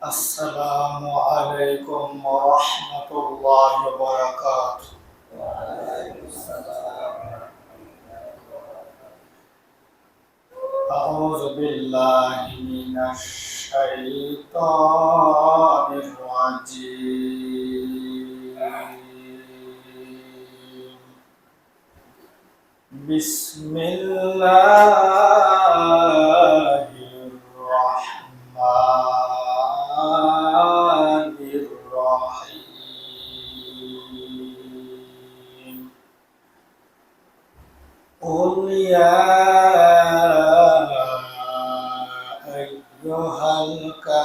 السلام عليكم ورحمة الله وبركاته. أعوذ بالله من الشيطان الرجيم. بسم الله الرحمن الرحيم. قل يا أيها الكافرون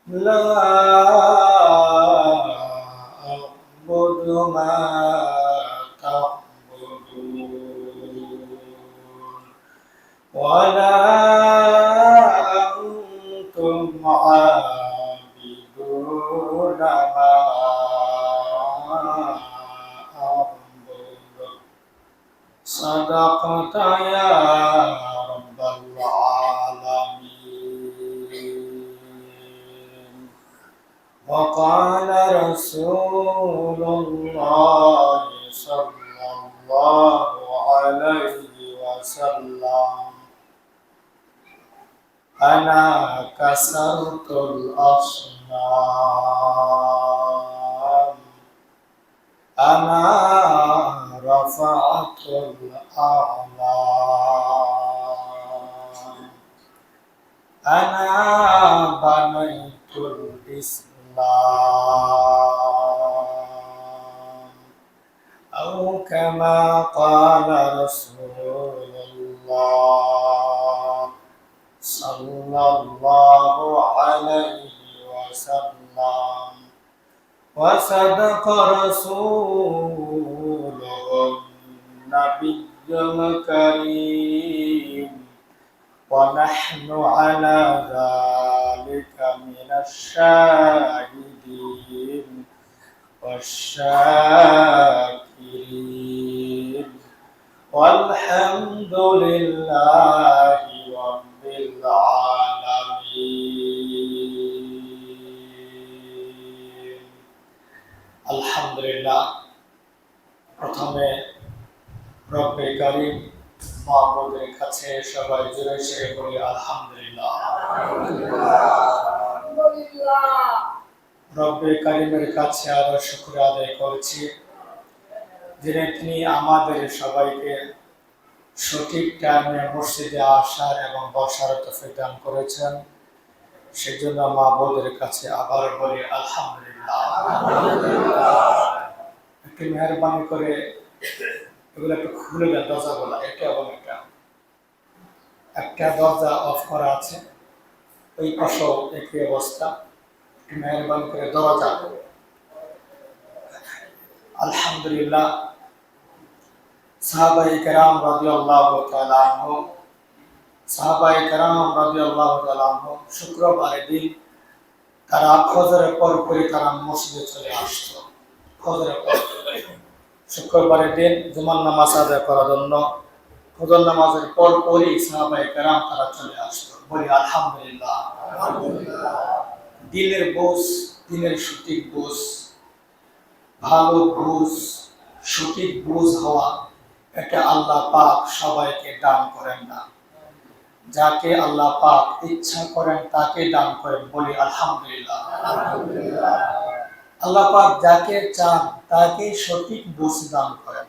لا أعبد ما تعبدون ولا أنتم عابدون ما أعبد. صدقت يا رب العالمين. وقال رسول الله صلى الله عليه وسلم أنا كسرت الأصنام أنا رفعت الأعلام أنا بنيت الإسلام أو كما قال رسول الله صلى الله عليه وسلم. وصدق رسوله النبي الكريم ونحن على ذلك من الشاهدين والشاكرين والحمد لله رب العالمين. আলহামদুলিল্লাহ। প্রথমে রব্বে কারীম মাহবুবের কাছে সবাই জোরে সরে বলি আলহামদুলিল্লাহ। রব্বে কারীমের কাছে আরো শুকরিয়া আদায় করছি যিনি তিনি আমাদের সবাইকে সঠিক টাইমে মসজিদে আসার এবং বসার তৌফিক দান করেছেন। সেজন্য মাহবুবের কাছে আবার বলি আলহামদুলিল্লাহ। একটু মেহরবানি করে এগুলো একটু খুলে দেন, দরজাগুলো এটা এবং একটা দরজা অফ করা আছে, ওই পাশেও একই অবস্থা। একটু মেহরবানি করে দরজা। আলহামদুলিল্লাহ। সাহাবায়ে কেরাম রাদিয়াল্লাহু তাআলা আনহু শুক্রবারের দিন তারা ফজরের পর তারা মসজিদে চলে আসতো। ফজরের পর শুক্রবারের দিন জুমার নামাজ আদায় করার জন্য ফজর নামাজের পরই সাহাবায়ে কেরাম তারা চলে আসতো। বলি আলহামদুলিল্লাহ। দিনের বুঝ, দিনের সঠিক বুঝ, ভালো বুঝ, সঠিক বুঝ হওয়া, এটা আল্লাহ পাক সবাইকে দান করেন না। যাকে আল্লাহ পাক ইচ্ছা করেন তাকে দান করেন। বলি আলহামদুলিল্লাহ। আল্লাহ পাক যাকে চান তাকে সঠিক বুঝ দান করেন।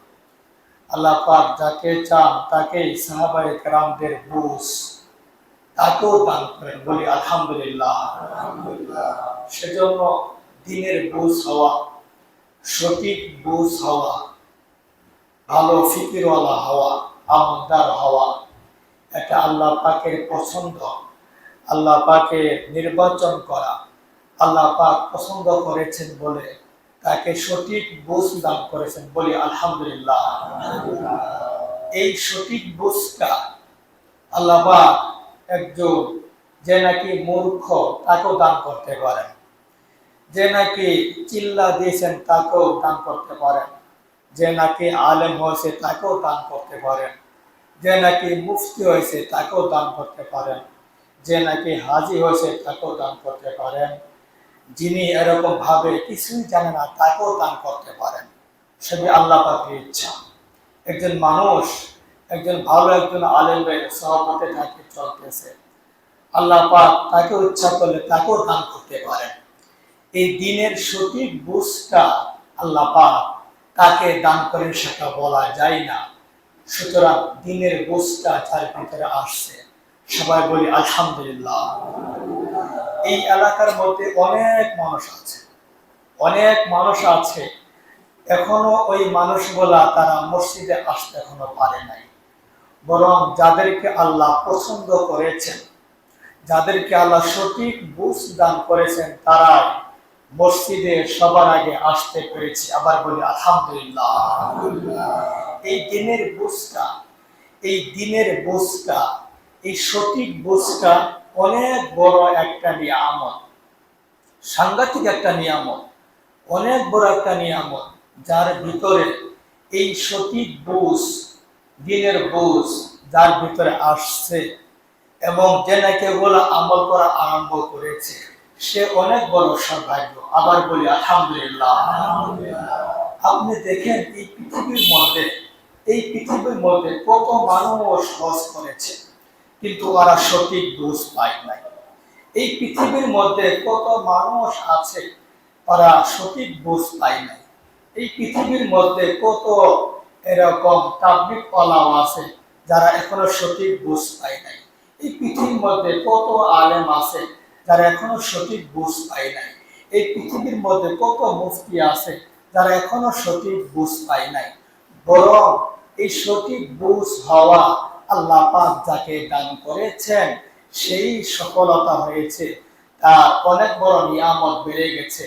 আল্লাহ পাক যাকে চান তাকে সাহাবায়ে কেরামদের বুঝ তাকেও দান করেন। বলি আলহামদুলিল্লাহ। সেজন্য দিনের বুঝ হওয়া, সঠিক বুঝ হওয়া, ভালো ফিকিরওয়ালা হওয়া, আমলদার হওয়া, এটা আল্লাহ পাকের পছন্দ। আল্লাহ পাকে নির্বাচন করা, আল্লাহ পাক পছন্দ করেছেন বলে তাকে সঠিক বুঝ দান করেছেন। বলি আলহামদুলিল্লাহ। এই সঠিক বুঝটা আল্লাহ পাক একজন যে নাকি মূর্খ তাকেও দান করতে পারেন, যে নাকি চিল্লা দিয়েছেন তাকেও দান করতে পারেন, যে নাকি আলেম হয়েছে তাকেও দান করতে পারেন। যে নাকি মুফতি হয়েছে তাকেও দান করতে পারেন, যে নাকি হাজি হয়েছে তাকেও দান করতে পারেন, যিনি এরকম ভাবে কিছুই জানে না তাকেও দান করতে পারেন। সবই আল্লাহ পাকের ইচ্ছা। একজন মানুষ একজন ভালো একজন আলেমের সহমতে থাকে চলতেছে, আল্লাহ পাক তাকে ইচ্ছা করলে তাকেও দান করতে পারেন। এই দিনের সঠিক বুঝটা আল্লাহ পাক তাকে দান করেন সেটা বলা যায় না। সুতরাং দিনের বুঝটা যার ভিতরে আসছে সবাই বলি আলহামদুলিল্লাহ। এই এলাকার মধ্যে অনেক মানুষ আছে এখনো ওই মানুষগুলা তারা মসজিদে আসতে এখনো পারে নাই। বরং যাদেরকে আল্লাহ পছন্দ করেছেন, যাদেরকে আল্লাহ সঠিক বুঝ দান করেছেন, তারা মসজিদে সবার আগে আসতে পেরেছে। আবার বলি আলহামদুলিল্লাহ। এই দিনের বুঝটা এই সঠিক বুঝটা অনেক বড় একটা নিয়ামত, সাংঘাতিক একটা নিয়ামত, অনেক বড় একটা নিয়ামত, যার ভিতরে এই সঠিক বুঝ, দিনের বুঝ যার ভিতরে আসছে এবং যে নাকি এগুলো আমল করা আরম্ভ করেছে সে অনেক বড় সৌভাগ্য। আবার বলি আলহামদুলিল্লাহ। আপনি দেখেন এই পৃথিবীর মধ্যে কত মানুষ হজ করেছে কিন্তু ওরা সঠিক বুঝ পায় নাই। এই পৃথিবীর মধ্যে কত মানুষ আছে ওরা সঠিক বুঝ পায় নাই। এই পৃথিবীর মধ্যে কত এরকম তাবলীগ ওয়ালাও আছে যারা এখনো সঠিক বুঝ পায় নাই। এই পৃথিবীর মধ্যে কত আলেম আছে যারা এখনো সঠিক বুঝ পায় নাই। এই পৃথিবীর মধ্যে কত মুফতি আছে যারা এখনো সঠিক বুঝ পায় নাই। বরং এই সঠিক বুঝ হওয়া আল্লাহ পাক যাকে দান করেছেন সেই সফলতা হয়েছে, তার অনেক বড় নিয়ামত বেড়ে গেছে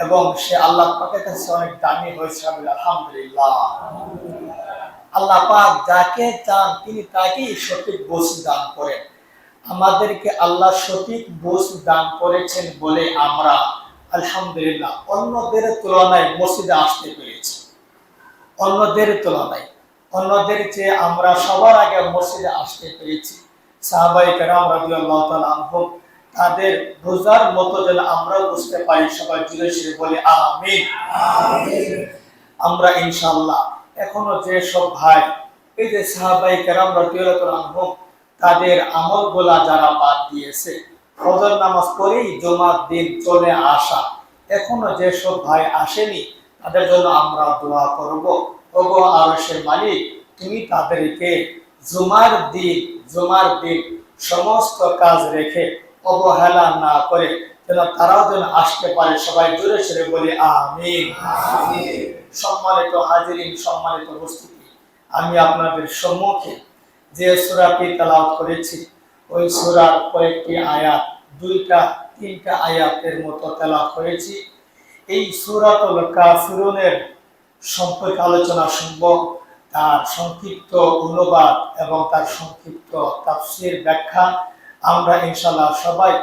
এবং সে আল্লাহ পাকের কাছে অনেক দামি হয়েছে। আলহামদুলিল্লাহ। আল্লাহ পাক যাকে চান তিনি তাকেই সঠিক বুঝ দান করেন। আমাদেরকে আল্লাহ সঠিক বুঝ দান করেছেন বলে আমরা আলহামদুলিল্লাহ অন্যদের তুলনায় মসজিদে আসতে পেরেছি। অন্যদের চেয়ে আমরা সবার আগে মসজিদে আসতে পেরেছি। সাহাবায়ে কেরাম রাদিয়াল্লাহু তাআলা আনহুম তাদের বোঝার মতো যেন আমরাও বুঝতে পারি। সবাই জুড়ে সুরে বলে আমিন। আমরা ইনশাআল্লাহ এখনো যে সব ভাই এই যে সাহাবায়ে কেরাম রাদিয়াল্লাহু তাআলা আনহুম তাদের আমলগুলা যারা বাদ দিয়েছে, ফজর নামাজ পড়েই জুমার দিন চলে আসা, এখনো যে সব ভাই আসেনি তাদের জন্য আমরা দোয়া করব। ওগো আরশের মালিক, তুমি তাদেরকে জুমার দিন সমস্ত কাজ রেখে অবহেলা না করে যেন তারাও যেন আসতে পারে। সবাই জোরে সরে বলি আমিন। সম্মানিত হাজিরিন, সম্মানিত উপস্থিতি, আমি আপনাদের সম্মুখে যে সূরাটি তেলাওয়াত করেছি ওই সূরার কয়েকটি আয়াত, 2-3টা আয়াতের মতো তেলাওয়াত করেছি। এই সূরাতুল কাফিরুনের সম্পর্কে আলোচনা শুনব, তার সংক্ষিপ্ত অনুবাদ এবং তার সংক্ষিপ্ত তাফসীর ব্যাখ্যা আমরা ইনশাআল্লাহ সবাই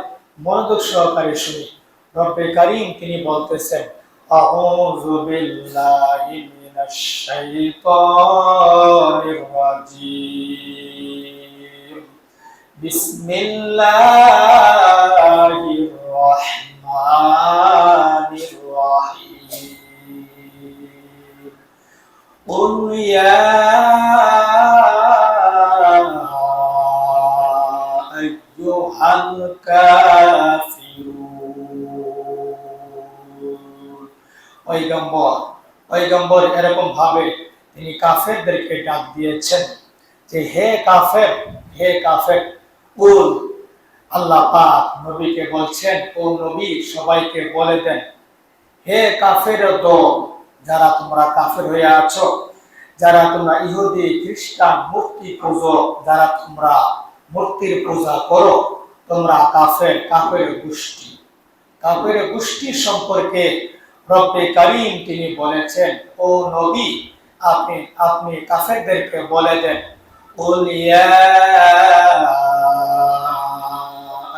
মনোযোগ সহকারে শুনি। রব্বে কারীম তিনি বলতেছেন, আউযু বিল্লাহি মিনাশ শাইতানির রাজীম, বিসমিল্লাহির রাহমানির রাহিম, কুল ইয়া আইয়ুহাল কাফিরুন। পয়গম্বর এরকম ভাবে তিনি কাফেরদেরকে ডাক দিয়েছেন যে হে কাফের কুল। আল্লাহ পাক নবীকে বলছেন, ও নবী সবাইকে বলে দেন, হে কাফের দল, যারা তোমরা কাফের হয়ে আছো, যারা তোমরা ইহুদি খ্রিস্টান মূর্তি পূজো, যারা তোমরা মূর্তির পূজা করো, তোমরা কাফের গোষ্ঠী সম্পর্কে রব্বে কারীম তিনি বলেছেন, ও নবী আপনি কাফেরদেরকে বলে দেন, কুল ইয়া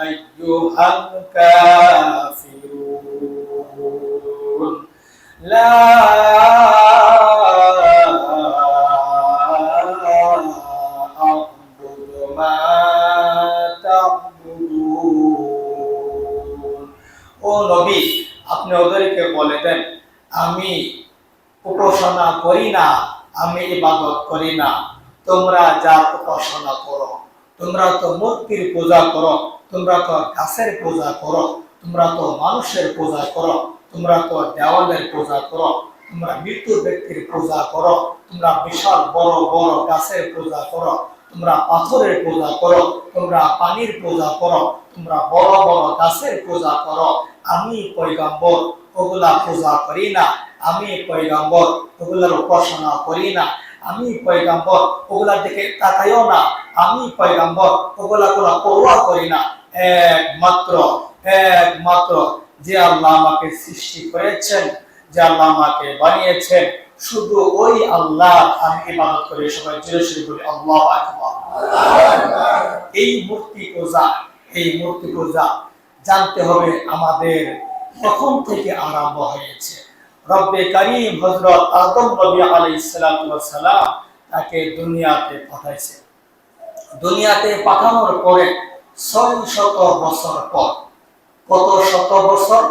আইয়ুহাল কাফিরুন লা নবী, আপনি ওদেরকে বলে দেন, আমি উপাসনা করি না, আমি ইবাদত করি না, তোমরা যার উপাসনা করো, তোমরা তো মূর্তির পূজা করো, তোমরা তো গাছের পূজা করো, তোমরা তো মানুষের পূজা করো, তোমরা তো দেওয়ালের পূজা করো, তোমরা মৃত্যু ব্যক্তির পূজা করো, তোমরা বিশাল বড় বড় গাছের পূজা করো, তোমরা পাথরের পূজা করো, তোমরা পানির পূজা করো, তোমরা বড় বড় গাছের পূজা করো, আমি পয়গম্বর ওগুলা পূজা করি না, আমি পয়গম্বর ওগুলার উপাসনা করি না, আমি পয়গম্বর ওগুলার দিকে তাকাইও না, আমি পয়গম্বর ওগুলা কোনো পরোয়া করি না। একমাত্র একমাত্র যে আল্লাহ আমাকে সৃষ্টি করেছেন, যে আল্লাহ আমাকে বানিয়েছেন, শুধু ওই আল্লাহ আমি ইবাদত করি। সবাই জোরে জোরে বলি আল্লাহু আকবার। এই মূর্তি পূজা, এই মূর্তি পূজা জানতে হবে আমাদের কখন থেকে আরম্ভ হয়েছে। রব্বে কারীম হযরত আদম নবী আলাইহিস সালাতু ওয়াস সালাম তাকে দুনিয়াতে পাঠাইছে। দুনিয়াতে পাঠানোর পরে 600 বছর পর, কত শত বছর?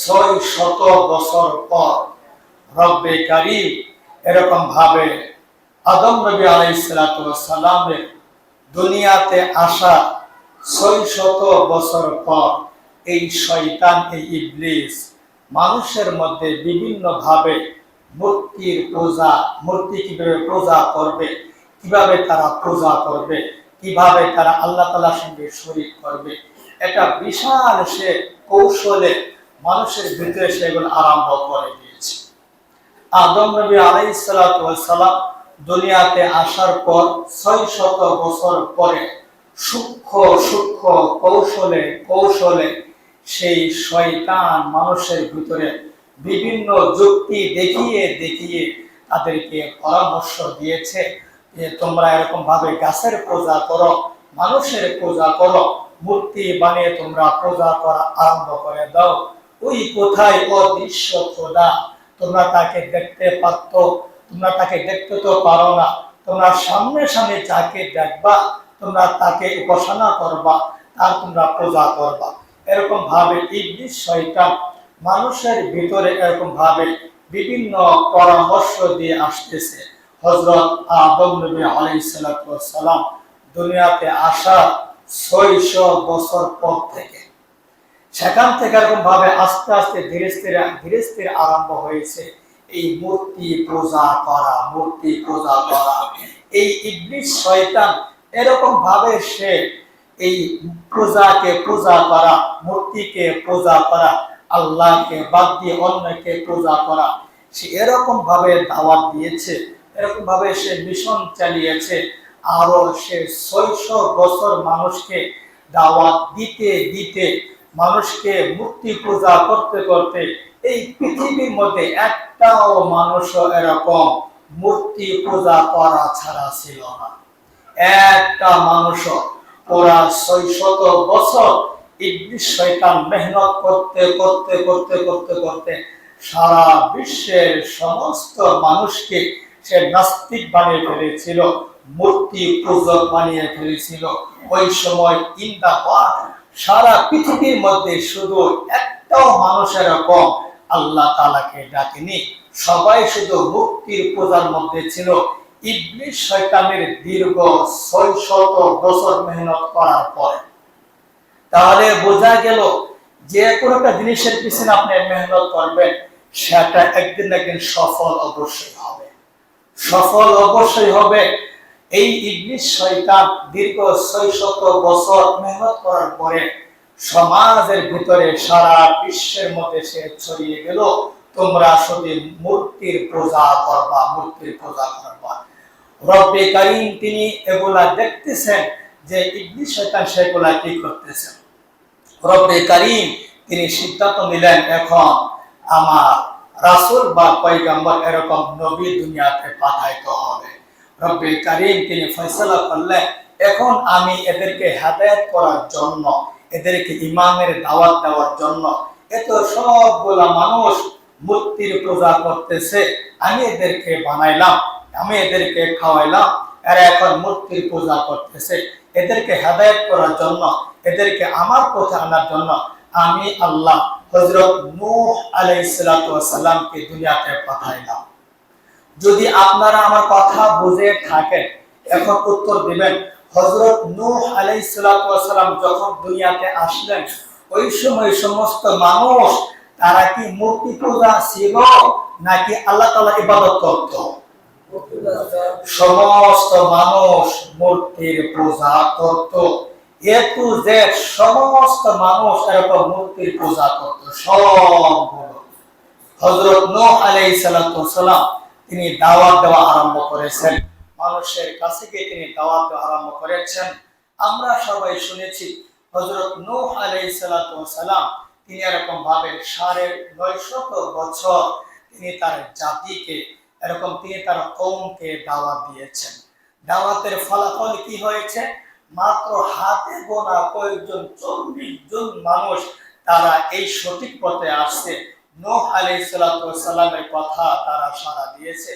600 বছর পর রব্বে কারীম এরকম ভাবে আদম নবী আলাইহিস সালাতু ওয়াস সালামের দুনিয়াতে আসা 600 বছর পর এই শয়তান, এই ইবলিস মানুষের মধ্যে বিভিন্ন ভাবে মূর্তির পূজা, মূর্তি কিভাবে পূজা করবে, কিভাবে তারা পূজা করবে, কিভাবে তারা আল্লাহ তাআলার সঙ্গে শরীক করবে, এটা বিশাল সে কৌশলে মানুষের ভিতরে সেগুলো আরম্ভ করে দিয়েছে। আদম নবী আলাইহিস সালাতু ওয়াস সালাম দুনিয়াতে আসার পর 600 বছর পরে সূক্ষ্ম সূক্ষ্ম কৌশলে কৌশলে সেই শয়তান মানুষের ভিতরে বিভিন্ন যুক্তি দেখিয়ে দেখিয়ে তাদেরকে পরামর্শ দিয়েছে যে তোমরা এরকম ভাবে গাছের পূজা করো, মানুষের পূজা করো, মূর্তি বানিয়ে তোমরা পূজা করা আরম্ভ করে দাও। ওই কোথায় অদৃশ্য খোদা, তোমরা তাকে দেখতে পাচ্ছ, তোমরা তাকে দেখতে তো পারো না, তোমরা সামনে সামনে যাকে দেখবা তোমরা তাকে উপাসনা করবা, তার তোমরা পূজা করবা। এরকম ভাবে ইবলিস শয়তান মানুষের ভিতরে এরকম ভাবে বিভিন্ন পরামর্শ দিয়ে আসতেছে। হযরত আদম নবী আলাইহিস সালাতু ওয়াস সালাম দুনিয়াতে আসা 600 বছর পর থেকে, সেখান থেকে এরকম ভাবে আস্তে আস্তে ধীরে ধীরে আরম্ভ হয়েছে এই মূর্তি পূজা করা, মূর্তি পূজা করা। এই ইবলিস শয়তান এরকম ভাবে সে এই পূজাকে পূজা করা, মূর্তিকে পূজা করা, আল্লাহকে বাদ দিয়ে অন্যকে পূজা করা, সে এরকম ভাবে দাওয়াত দিয়েছে, এরকম ভাবে সে মিশন চালিয়েছে। আরো সে 600 বছর মানুষকে দাওয়াত দিতে দিতে, মানুষকে মূর্তি পূজা করতে করতে এই পৃথিবীর মধ্যে একটাও মানুষও এরকম মূর্তি পূজা করা ছাড়া ছিল না। একটা মানুষও পুরা 600 বছর ইবলিস শয়তান মেহনত করতে করতে করতে করতে করতে সারা বিশ্বের সমস্ত মানুষকে সে নাস্তিক বানিয়ে ফেলেছিল, মূর্তি পূজক বানিয়ে ফেলেছিল। ওই সময় ইন্দা সারা পৃথিবীর মধ্যে শুধু একটাও মানুষের এরকম আল্লাহ তাআলাকে ডাকেনি, সবাই শুধু মূর্তির পূজার মধ্যে ছিল। ইবলিস শয়তানের দীর্ঘ 600 বছর মেহনত করার পরে তাহলে বোঝা গেল যে কোনো একটা জিনিসের পিছনে আপনি মেহনত করবেন, সেটা একদিন না একদিন সফল অবশ্যই হবে, সফল অবশ্যই হবে। এই ইবলিস শয়তান দীর্ঘ 600 বছর মেহনত করার পরে সমাজের ভিতরে সারা বিশ্বের মধ্যে সে ছড়িয়ে গেল, তোমরা শুধু মূর্তির পূজা করবা, মূর্তির পূজা করবা। রব্বে কারীম তিনি এগুলা দেখতেছেন যে ইবলিস শয়তান সেগুলা কি করতেছে। রব্বে কারীম তিনি সিদ্ধান্ত নিলেন, এখন আমার রাসূল বা পয়গম্বর এরকম নবী দুনিয়াতে পাঠাইতে হবে। রব্বে কারীম তিনি ফয়সালা করলেন, এখন আমি এদেরকে হেদায়েত করার জন্য, এদেরকে ইমানের দাওয়াত দেওয়ার জন্য, এত সবগুলা মানুষ মূর্তির পূজা করতেছে, আমি এদেরকে বানাইলাম, আমি এদেরকে খাওয়াইলাম, এরা এখন মূর্তির পূজা করতেছে, এদেরকে হেদায়েত করার জন্য, এদেরকে আমার পথে আনার জন্য আমি আল্লাহ হযরত নূহ আলাইহিস সালাতু ওয়াস সালামকে দুনিয়াতে পাঠাইলাম। যদি আপনারা আমার কথা বুঝে থাকেন এখন উত্তর দিবেন, হযরত নূহ আলাইহিস সালাতু ওয়াস সালাম যখন দুনিয়াতে আসলেন ওই সময় সমস্ত মানুষ তারা কি মূর্তি পূজা ছিল নাকি আল্লাহ তাআলা ইবাদত করত? সমস্ত মানুষ মূর্তির পূজা করত। এ টু জেড সমস্ত মানুষ এরকম মূর্তির পূজা করত সবগুলো। হযরত নূহ আলাইহিস সালাতু ওয়াস সালাম তিনি দাওয়াত দেওয়া আরম্ভ করেছেন, মানুষের কাছে গিয়ে তিনি দাওয়াত দেওয়া আরম্ভ করেছেন। আমরা সবাই শুনেছি হযরত নূহ আলাইহিস সালাতু ওয়াস সালাম তিনি এরকম ভাবে 950 বছর তিনি তার জাতিকে এরকম তিনি তার কওমকে দাওয়াত দিয়েছেন। দাওয়াতের ফলাফল কি হয়েছে? মাত্র হাতে গোনা কয়েকজন 40 জন মানুষ তারা এই সঠিক পথে আসছে। নূহ আলাইহিস সালাতু ওয়াস সালামের কথা তারা সাড়া দিয়েছে,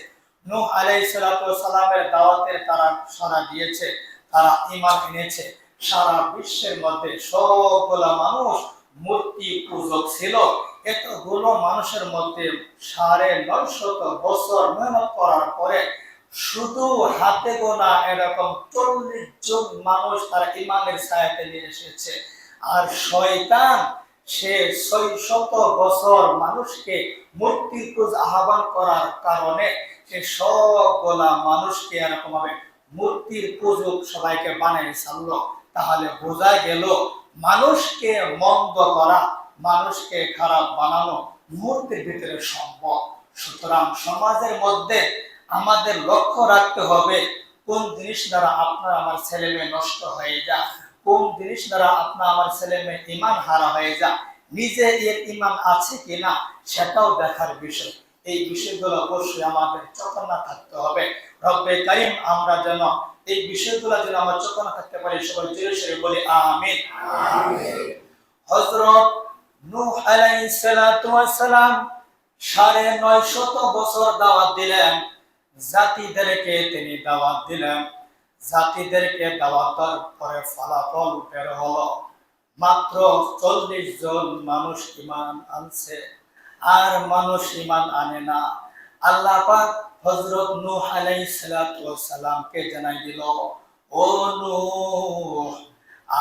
নূহ আলাইহিস সালাতু ওয়াস সালামের দাওয়াতের তারা সাড়া দিয়েছে, তারা ঈমান এনেছে। সারা বিশ্বের মধ্যে সবগুলা মানুষ মূর্তি পূজক ছিল। এতগুলো মানুষের মধ্যে 950 বছর মেহনত করার পরে শুধু হাতে গোনা এরকম 40 জন মানুষ তারা ঈমানের ছায়াতে নিয়ে এসেছে। আর শয়তান সে 600 বছর মানুষকে মূর্তি পূজা আহ্বান করার কারণে সে সবগুলা মানুষকে এরকম ভাবে মূর্তির পূজক সবাইকে বানিয়ে ছাড়লো। তাহলে বোঝা গেল মানুষকে মন্দ করা, মানুষকে খারাপ বানানো মুহূর্তের ভিতরে সম্ভব। সুতরাং সমাজের মধ্যে আমাদের লক্ষ্য রাখতে হবে কোন জিনিস দ্বারা আপনার আমার ছেলে মেয়ে নষ্ট হয়ে যায়, কোন জিনিস দ্বারা আপনার আমার ছেলে মেয়ে ঈমান হারা হয়ে যায়, নিজে এর ঈমান আছে কিনা সেটাও দেখার বিষয়। এই বিষয়গুলো অবশ্যই আমাদের চোখনা থাকতে হবে। রব্বে কারীম আমরা যেন এই বিষয়গুলো যেন আমরা চোখনা থাকতে পারি, সবাই জোরে সোরে বলি আমিন। হযরত নূহ আলাইহিস সালাতু ওয়াস সালাম 950 বছর দাওয়াত দিলেন, জাতিদেরকে তিনি দাওয়াত দিলেন। জাতিদেরকে দাওয়াত দেওয়ার পরে ফলাফল বের হলো মাত্র 40 জন মানুষ ঈমান আনছে, আর মানুষ ঈমান আনে না। আল্লাহ পাক হযরত নূহ আলাইহিস সালাতু ওয়াস সালামকে জানাই দিল, ও নূহ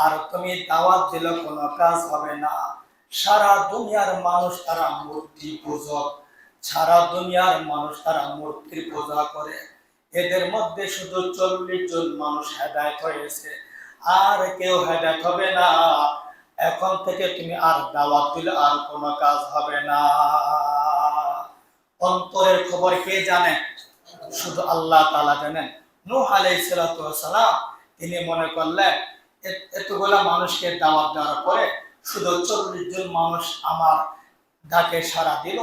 আর তুমি দাওয়াত দিলে কোনো কাজ হবে না। সারা দুনিয়ার মানুষ তারা মূর্তি পূজক, সারা দুনিয়ার মানুষ তারা মূর্তির পূজা করে। এদের মধ্যে শুধু 40 জন মানুষ হেদায়েত হয়েছে, আর কেউ হেদায়েত হবে না। এখন থেকে তুমি আর দাওয়াত দিলে আর কোনো কাজ হবে না। অন্তরের খবর কে জানে? শুধু আল্লাহ তাআলা জানেন। নূহ আলাইহিস সালাতু ওয়াস সালাম তিনি মনে করলেন এতগুলা মানুষকে দাওয়াত দেওয়ার পরে শুধু 40 জন মানুষ আমার ডাকে সাড়া দিল,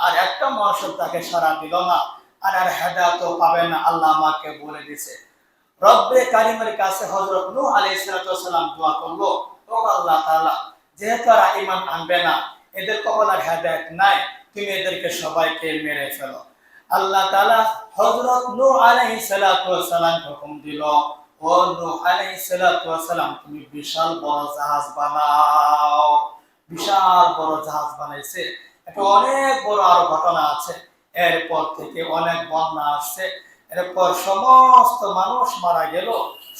আর একটা মানুষ তাকে সাড়া দিল না, আর হেদায়েতও পাবে না। আল্লাহ আমাকে বলে দিয়েছে। রব্বে কারীমের কাছে হযরত নূহ আলাইহিস সালাতু ওয়াস সালাম দোয়া করলো, ও আল্লাহ তাআলা যেহেতু এরা ঈমান আনবে না, এদের কপালে হেদায়েত নাই, তুমি এদেরকে সবাইকে মেরে ফেলো। আল্লাহ তাআলা হযরত নূহ আলাইহিস সালাতু ওয়াস সালাম হুকুম দিল, ও নূহ আলাইহিস সালাতু ওয়াস সালাম তুমি বিশাল বড় জাহাজ বানাও। বিশাল বড় জাহাজ বানাইছে। এটা অনেক বড় আরো ঘটনা আছে। এরপর থেকে অনেক বন্যা আসছে, এরপর সমস্ত মানুষ মারা গেল,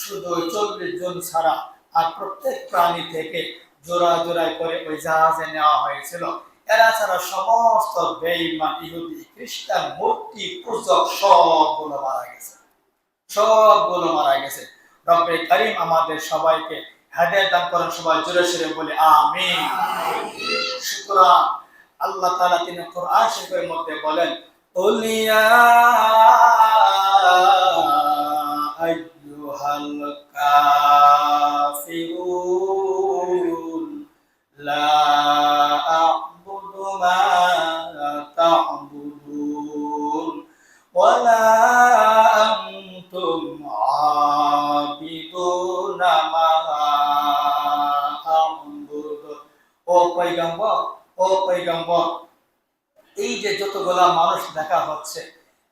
শুধু 40 জন ছাড়া। আর প্রত্যেক প্রাণী থেকে জোড়া জোড়ায় করে ওই জাহাজে নেওয়া হয়েছিল। এরা ছাড়া সমস্ত বেঈমান ইহুদি খ্রিস্টান মূর্তি পূজক সবগুলো মারা গেছে, সবগুলো মারা গেছে। রব্বে কারীম আমাদের সবাইকে হেদায়েত দান করেন, সবাই জোরে সোরে বলে আমিন। সুতরাং আল্লাহ তাআলা তিনি কোরআন শরীফের মধ্যে বলেন, কুল ইয়া আইয়ুহাল কাফিরুন লা আ'বুদু মা তা'বুদুন ওয়া লা আনতুম আবিদুনা মা আ'বুদু। ও পয়গম্বর, এই যে যতগুলা মানুষ দেখা হচ্ছে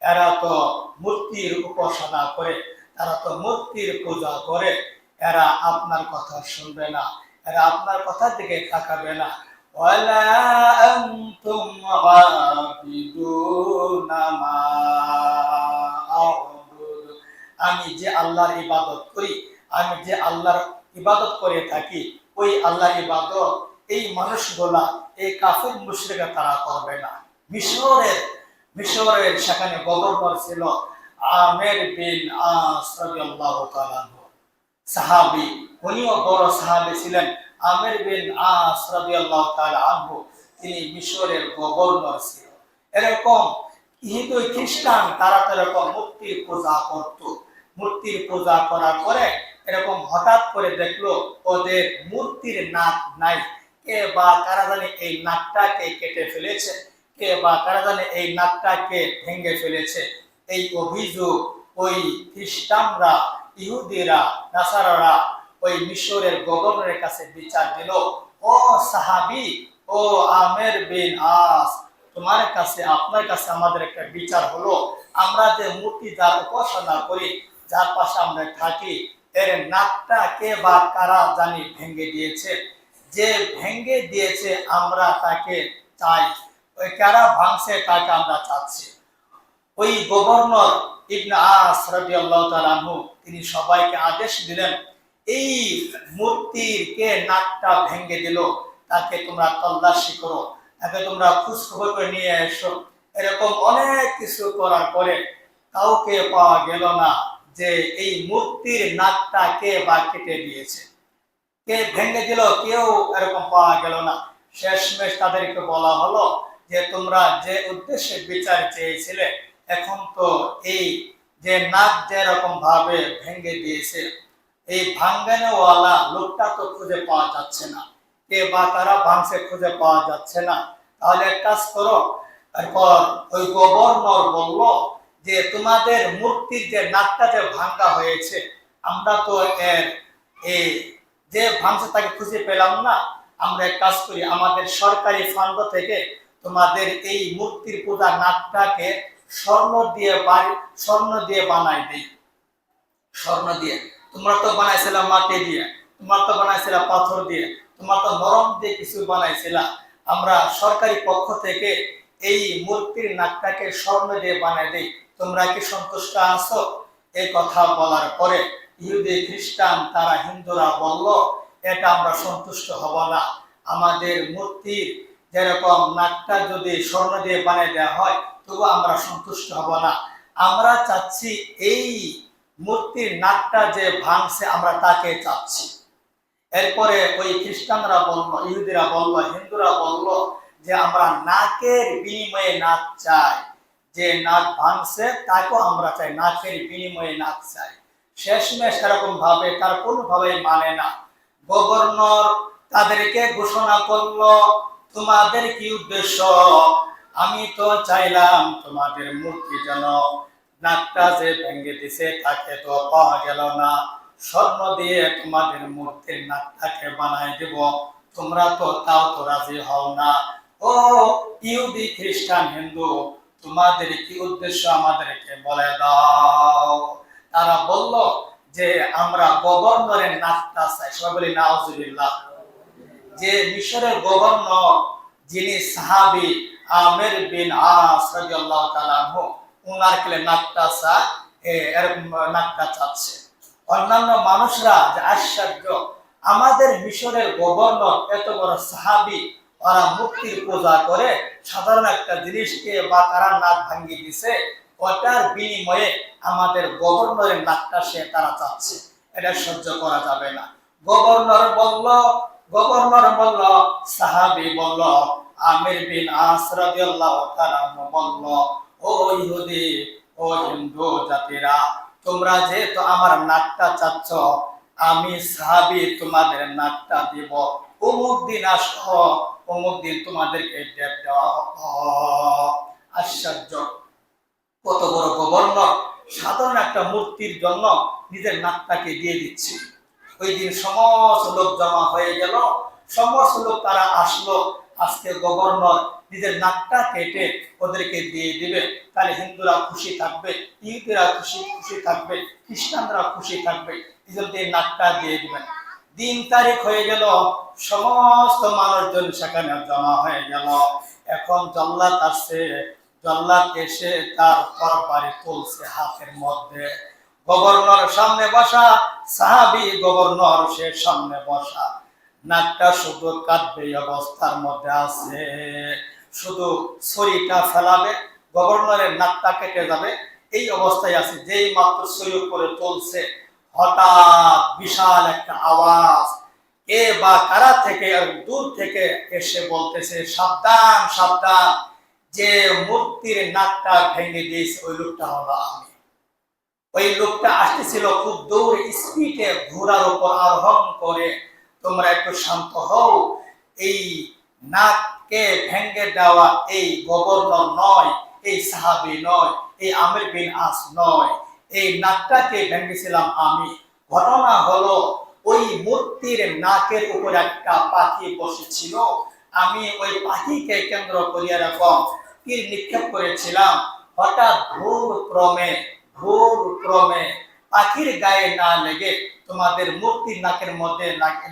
এরা তো মূর্তির উপাসনা করে, তারা তো মূর্তির পূজা করে, এরা আপনার কথা শুনবে না, এরা আপনার কথার দিকে তাকাবে না। ওয়ালা আনতুম আবিদুনা মা আ'বুদু, আমি যে আল্লাহর ইবাদত করি, আমি যে আল্লাহর ইবাদত করে থাকি, ওই আল্লাহর ইবাদত এই মানুষগুলা, এই কাফির মুশরিকরা তারা করবে না। মিশরের সেখানে গভর্নর ছিল আমের বিন আস রাদিয়াল্লাহু তাআলা আনহু, সাহাবী, উনিও বড় সাহাবী ছিলেন। আমের বিন আস রাদিয়াল্লাহু তাআলা আনহু তিনি মিশরের গভর্নর ছিল। এরকম ইহুদি খ্রিস্টান তারা তো এরকম মূর্তির পূজা করত। মূর্তির পূজা করার পরে এরকম হঠাৎ করে দেখলো ওদের মূর্তির নাক নাই। কে বা কারা জানে এই নাকটাকে কেটে ফেলেছে, কে বা কারা জানে এই নাকটাকে ভেঙে ফেলেছে। এই অভিযোগ ওই খ্রিস্টানরা, ইহুদিরা, নাসারারা ওই মিশরের গভর্নরের কাছে বিচার দিল। ও সাহাবী, ও আমের বিন আস, তোমার কাছে, আপনার কাছে আমাদের একটা বিচার হলো, আমরা যে মূর্তি যার উপাসনা করি, যার পাশে আমরা থাকি, এর নাকটা কে বা কারা জানি ভেঙে দিয়েছে। যে ভেঙে দিয়েছে আমরা তাকে চাই, ওই কারা ভাঙছে তাকে আমরা চাচ্ছি। ওই গভর্নর ইবনে আস রাদিয়াল্লাহু তাআলা আনহু তিনি সবাইকে আদেশ দিলেন, এই মূর্তির কে নাকটা ভেঙে দিল তাকে তোমরা তল্লাশি করো, তাকে তোমরা খোঁজখবর করে নিয়ে এসো। এরকম অনেক কিছু করার পরে কাউকে পাওয়া গেল না যে এই মূর্তির নাকটা কে বা কেটে দিয়েছে, কে ভেঙে দিল, কেউ এরকম পাওয়া গেল না। শেষমেশ তাদেরকে বলা হলো যে তোমরা যে উদ্দেশ্যে বিচার চেয়েছিলে, এখন তো এই যে নাক যেরকম ভাবে ভেঙে দিয়েছে, এই ভাঙ্গানোওয়ালা লোকটা তো খুঁজে পাওয়া যাচ্ছে না, কে বা তারা ভাঙছে খুঁজে পাওয়া যাচ্ছে না। তাহলে এক কাজ করো। এরপর ওই গভর্নর বলল যে তোমাদের মূর্তির যে নাকটা যে ভাঙ্গা হয়েছে, আমরা তো এর এই যে ভাঙছে তাকে খুঁজে পেলাম না, আমরা এক কাজ করি, আমাদের সরকারি ফান্ড থেকে তোমাদের এই মূর্তির পূজা নাকটাকে স্বর্ণ দিয়ে বানাই দেই। স্বর্ণ দিয়ে, তোমরা তো বানাইছিলা মাটি দিয়ে, তোমরা তো বানাইছিলা পাথর দিয়ে, তোমরা তো নরম দিয়ে কিছু বানাইছিলা, আমরা সরকারি পক্ষ থেকে এই মূর্তির নাকটাকে স্বর্ণ দিয়ে বানাই দেই, তোমরা কি সন্তুষ্ট আছো? এই কথা বলার পরে ইহুদি খ্রিস্টান তারা হিন্দুরা বলল, এটা আমরা সন্তুষ্ট হব না। আমাদের মূর্তির যেরকম নাকটা যদি স্বর্ণ দিয়ে বানিয়ে দেওয়া হয় তবু আমরা সন্তুষ্ট হব না। আমরা চাচ্ছি এই মূর্তির নাকটা যে ভাঙছে আমরা তাকে চাচ্ছি। এরপরে ওই খ্রিস্টানরা বলল, ইহুদিরা বলল, হিন্দুরা বলল যে আমরা নাকের বিনিময়ে নাক চাই, যে নাক ভাঙছে তাকেও আমরা চাই, নাকের বিনিময়ে নাক চাই। শেষমেশ এরকম ভাবে তার কোনোভাবে মানে না। গভর্নর তাদেরকে ঘোষণা করলো, তোমাদের কি উদ্দেশ্য? আমি তো চাইলাম তোমাদের মূর্তি যেন নাকটা যে ভেঙে দিছে তাকে তো পাওয়া গেল না, স্বর্ণ দিয়ে তোমাদের মূর্তির নাকটাকে বানাই দেব, তোমরা তো তাও তো রাজি হও না। ও ইহুদি খ্রিস্টান হিন্দু, তোমাদের কি উদ্দেশ্য আমাদেরকে বলে দাও। তারা বলল যে আমরা গভর্নরের নাকটা চাই। সবাই বলি নাউজুবিল্লাহ। যে মিশরের গভর্নর যিনি সাহাবী আমের বিন আস রাদিয়াল্লাহু তাআলা আনহু, উনার কেলে নাকটা এরকম নাকটা চাচ্ছে। অন্যান্য মানুষরা যে আশ্চর্য, আমাদের মিশরের গভর্নর এত বড় সাহাবী, ওরা মূর্তির পূজা করে সাধারণ একটা জিনিসকে বা তারা নাক ভাঙিয়ে দিছে, ওটার বিনিময়ে আমাদের গভর্নরের নাকটা তারা চাচ্ছে, এটা সহ্য করা যাবে না। গভর্নর বলল, সাহাবী বলল, আমির বিন আস রাদিয়াল্লাহু তাআলা বলল, ও ইহুদি, ও হিন্দু জাতিরা, তোমরা যেহেতু আমার নাকটা চাচ্ছ, আমি সাহাবী তোমাদের নাকটা দিব। অমুক দিন আসো, অমুক দিন তোমাদেরকে ডেট দেওয়া হবে। আশ্চর্য, কত বড় গভর্নর সাধারণ একটা মূর্তির জন্য নিজের নাকটাকে দিয়ে দিচ্ছে। ওই দিন সমস্ত লোক জমা হয়ে গেল, সমস্ত লোক তারা আসলো। আজকে গভর্নর নিজের নাকটা কেটে ওদেরকে দিয়ে দিবে, তাহলে হিন্দুরা খুশি থাকবে, ইহুদিরা খুশি থাকবে, খ্রিস্টানরা খুশি থাকবে, এই জন্য এই নাকটা দিয়ে দিবেন। দিন তারিখ হয়ে গেল, সমস্ত মানুষজন সেখানে জমা হয়ে গেল। এখন জল্লাদ আসছে, জল্লাদ এসে তার তরবারি তুলছে হাতের মধ্যে। গভর্নর সামনে বসা, সাহাবী গভর্নর সে সামনে বসা, নাকটা শুধু কাঁদবে অবস্থার মধ্যে আছে, শুধু ছুরিটা ফেলাবে, গভর্নরের নাকটা কেটে যাবে এই অবস্থায় আছে। যেই মাত্র ছুরি উপরে তুলছে, হঠাৎ বিশাল একটা আওয়াজ, কে বা কারা থেকে দূর থেকে এসে বলতেছে, সাবধান সাবধান, যে মূর্তির নাকটা ভেঙে দিয়েছে ওই লোকটা হলো আমি। ওই লোকটা আসতেছিল খুব দৌড়ে স্পিডে ঘোড়ার উপর আরোহণ করে। তোমরা একটু শান্ত হও, এই নাককে ভেঙে দেওয়া এই গভর্নর নয়, এই সাহাবী নয়, এই আমির বিন আস নয়, এই নাকটাকে ভেঙেছিলাম আমি। ঘটনা হলো ওই মূর্তির নাকের উপর একটা পাখি বসেছিল, আমি ওই পাখিকে কেন্দ্র করিয়া এরকম তীর নিক্ষেপ করেছিলাম। হঠাৎ ভুল ক্রমে পাখির গায়ে না লেগে তোমাদের মূর্তির নাকের মধ্যে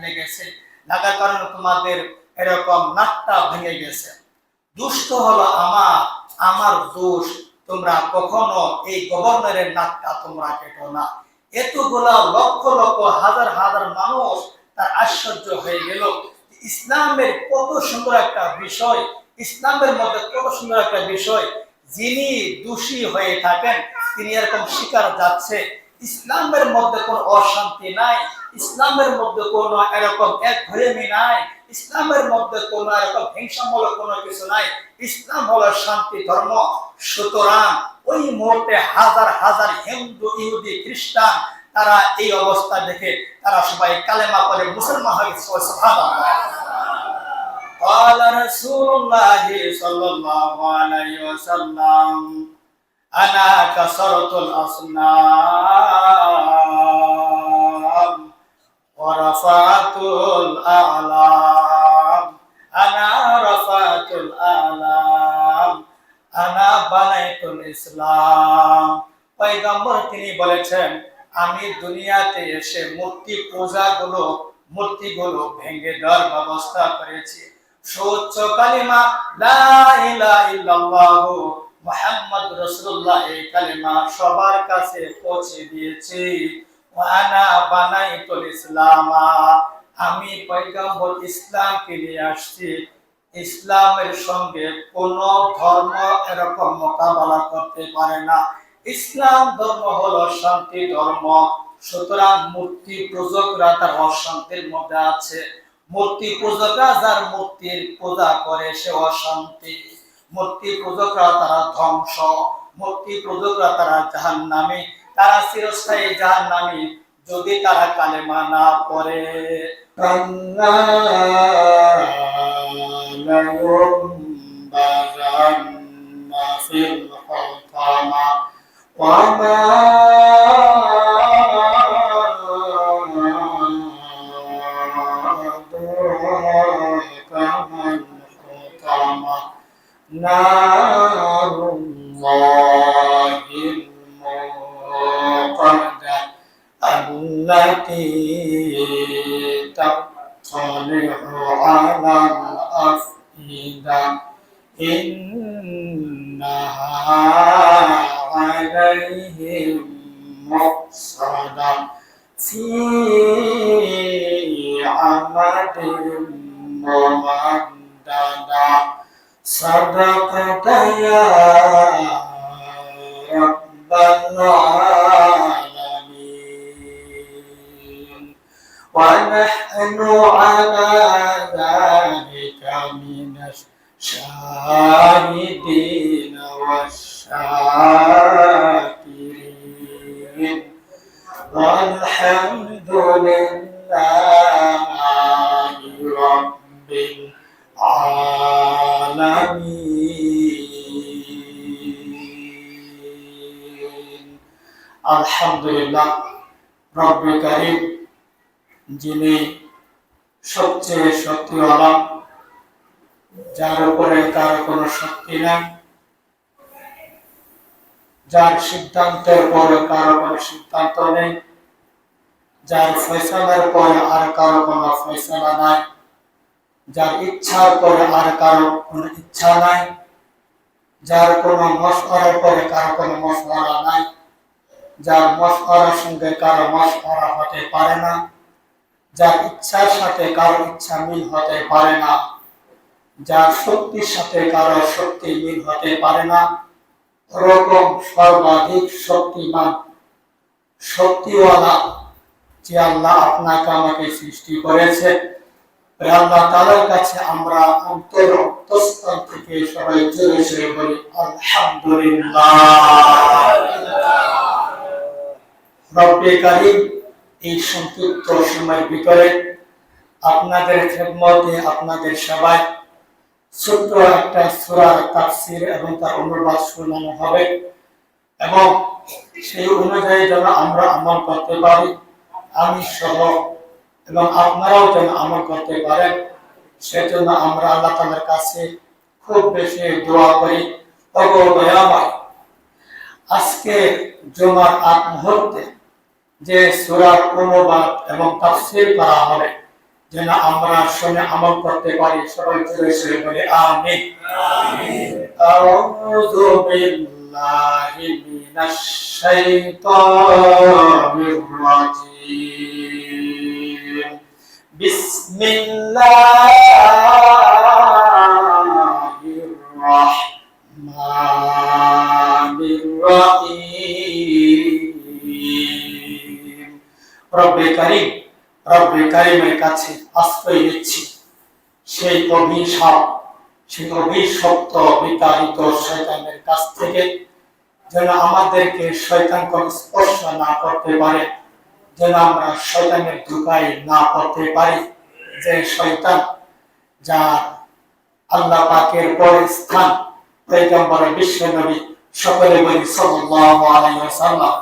লেগেছে, লাগার কারণে তোমাদের এরকম নাকটা ভেঙে গেছে। দুষ্ট হলো আমার দোষ, তোমরা কখনো এই গভর্নরের নাকটা তোমরা কেটো না। এতগুলা লক্ষ লক্ষ হাজার হাজার মানুষ তার আশ্চর্য হয়ে গেল। ইসলামের কত সুন্দর একটা বিষয়, ইসলামের মধ্যে কত সুন্দর একটা বিষয়, যিনি দোষী হয়ে থাকেন তিনি এরকম শিকার যাচ্ছে। ইসলামের মধ্যে কোনো অশান্তি নাই, ইসলামের মধ্যে কোনো এরকম একঘরেমি নাই, ইসলামের মধ্যে কোনো এরকম হিংসামূলক কোনো কিছু নাই। ইসলাম হলো শান্তি ধর্ম। সুতরাং ওই মুহূর্তে হাজার হাজার হিন্দু, ইহুদি, খ্রিস্টান তারা এই অবস্থা দেখে তারা সবাই কালেমা পড়ে মুসলমান হয়ে গেছে। সুবহানাল্লাহ। قال رسول الله صلى الله عليه وسلم أنا كسرت الأصنام ورفعت الأعلام أنا رفعت الأعلام أنا بنيت الإسلام। পয়গম্বর তিনি বলেছেন, আমি দুনিয়াতে এসে মূর্তিগুলো ভেঙে দেওয়ার ব্যবস্থা করেছি। সূচ্য কালিমা লা ইলাহা ইল্লাল্লাহ মুহাম্মদ রাসূলুল্লাহ এই কালিমা সবার কাছে পৌঁছে দিয়েছি। ওয়া আনা বানাইতুল ইসলাম, আমি পয়গম্বর ইসলামকে নিয়ে আসছি। ইসলামের সঙ্গে কোন ধর্ম এরকম মোকাবেলা করতে পারে না। ইসলাম ধর্ম হলো শান্তি ধর্ম। সুতরাং মূর্তি পূজকরা তার অশান্তির মধ্যে আছে। মূর্তি পূজকরা যার মূর্তির পূজা করে সে অশান্তি। মূর্তি পূজকরা তারা ধ্বংস, মূর্তি পূজকরা তারা জাহান্নামী, তারা চিরস্থায়ী জাহান্নামী যদি তারা কালেমা না পড়ে। نار الله الموقدة التي تطلع على الأفئدة إنها عليهم مؤصدة في عمد ممددة صدقت يا رب العالمين ونحن على ذلك من الشاهدين والشاكرين والحمد لله رب العالمين আলহামদুলিল্লাহ রব্বে কারীম, যিনি সবচেয়ে শক্তিওয়ালা, যার উপরে তার কোনো শক্তি নাই, যার সিদ্ধান্তের পরে কারো কোনো সিদ্ধান্ত নেই। যার ফয়সালার পরে আর কারো কোনো ফয়সালা নাই, যার ইচ্ছার পরে আর কারো কোনো ইচ্ছা নাই, যার কোনো মশওয়ারার পরে কারো কোনো মশওয়ারা নাই, যার মশওয়ারার সঙ্গে কারো মশওয়ারা হতে পারে না, যার ইচ্ছার সাথে কারো ইচ্ছা মিল হতে পারে না, যার শক্তির সাথে কারো শক্তি মিল হতে পারে না, ওরকম সর্বাধিক শক্তিমান শক্তিওয়ালা যে আল্লাহ আপনাকে আমাকে সৃষ্টি করেছে, আল্লাহ তাআলার কাছে আমরা অন্তঃস্থল থেকে সবাই জোরে জোরে বলি আলহামদুলিল্লাহ। রব্বে কারীম, এই সংক্ষিপ্ত সময়ের ভিতরে আপনাদের খেদমতে, আপনাদের সেবায় ছোট্ট একটা সূরার তাফসীর এবং তার অনুবাদ শোনানো হবে এবং সেই অনুযায়ী যেন আমরা আমল করতে পারি, আমি সহ এবং আপনারাও যেন আমল করতে পারেন, সেজন্য আমরা আল্লাহ তাআলার কাছে খুব বেশি দোয়া করি। ওগো দয়াময়, আজকে জুমার আগ মুহূর্তে যে সূরার অনুবাদ এবং তাফসীর করা হবে যেন আমরা শুনে আমল করতে পারি, সবাই জোরে জোরে বলি আমিন। আউযু বিল্লাহি মিনাশ শাইতানির রাজীম। বিসমিল্লাহির রাহমানির রাহিম। রব্বে কারীম, রব্বে কারীমের কাছে আশ্রয় নিচ্ছি সেই অভিশপ্ত বিতাড়িত শয়তানের কাছ থেকে, যেন আমাদেরকে শয়তান কোনো স্পর্শ না করতে পারে, যেন আমরা শয়তানের ধোঁকায় না পড়তে পারি। যে শয়তান, যার আল্লাহ পাকের পরে স্থান পয়গম্বর বিশ্ব নবী সকলে বলি সাল্লাল্লাহু আলাইহি ওয়াসাল্লাম,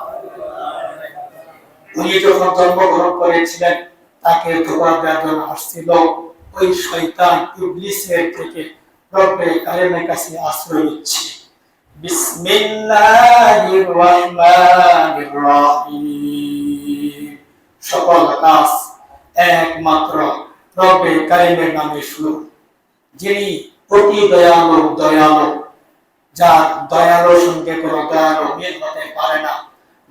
উনি যখন জন্মগ্রহণ করেছিলেন তাকে ধোঁকা দেওয়ার জন্য আসছিল ওই শয়তান ইবলিসের থেকে রব্বে কারীমের কাছে আশ্রয় নিচ্ছি। বিসমিল্লাহির রহমানির রহিম। সকল কাজ একমাত্র রব্বে কারীমের নামে শুরু, যিনি অতি দয়ালু, যার দয়ালুর সঙ্গে কোনো দয়ালু মিল হতে পারে না,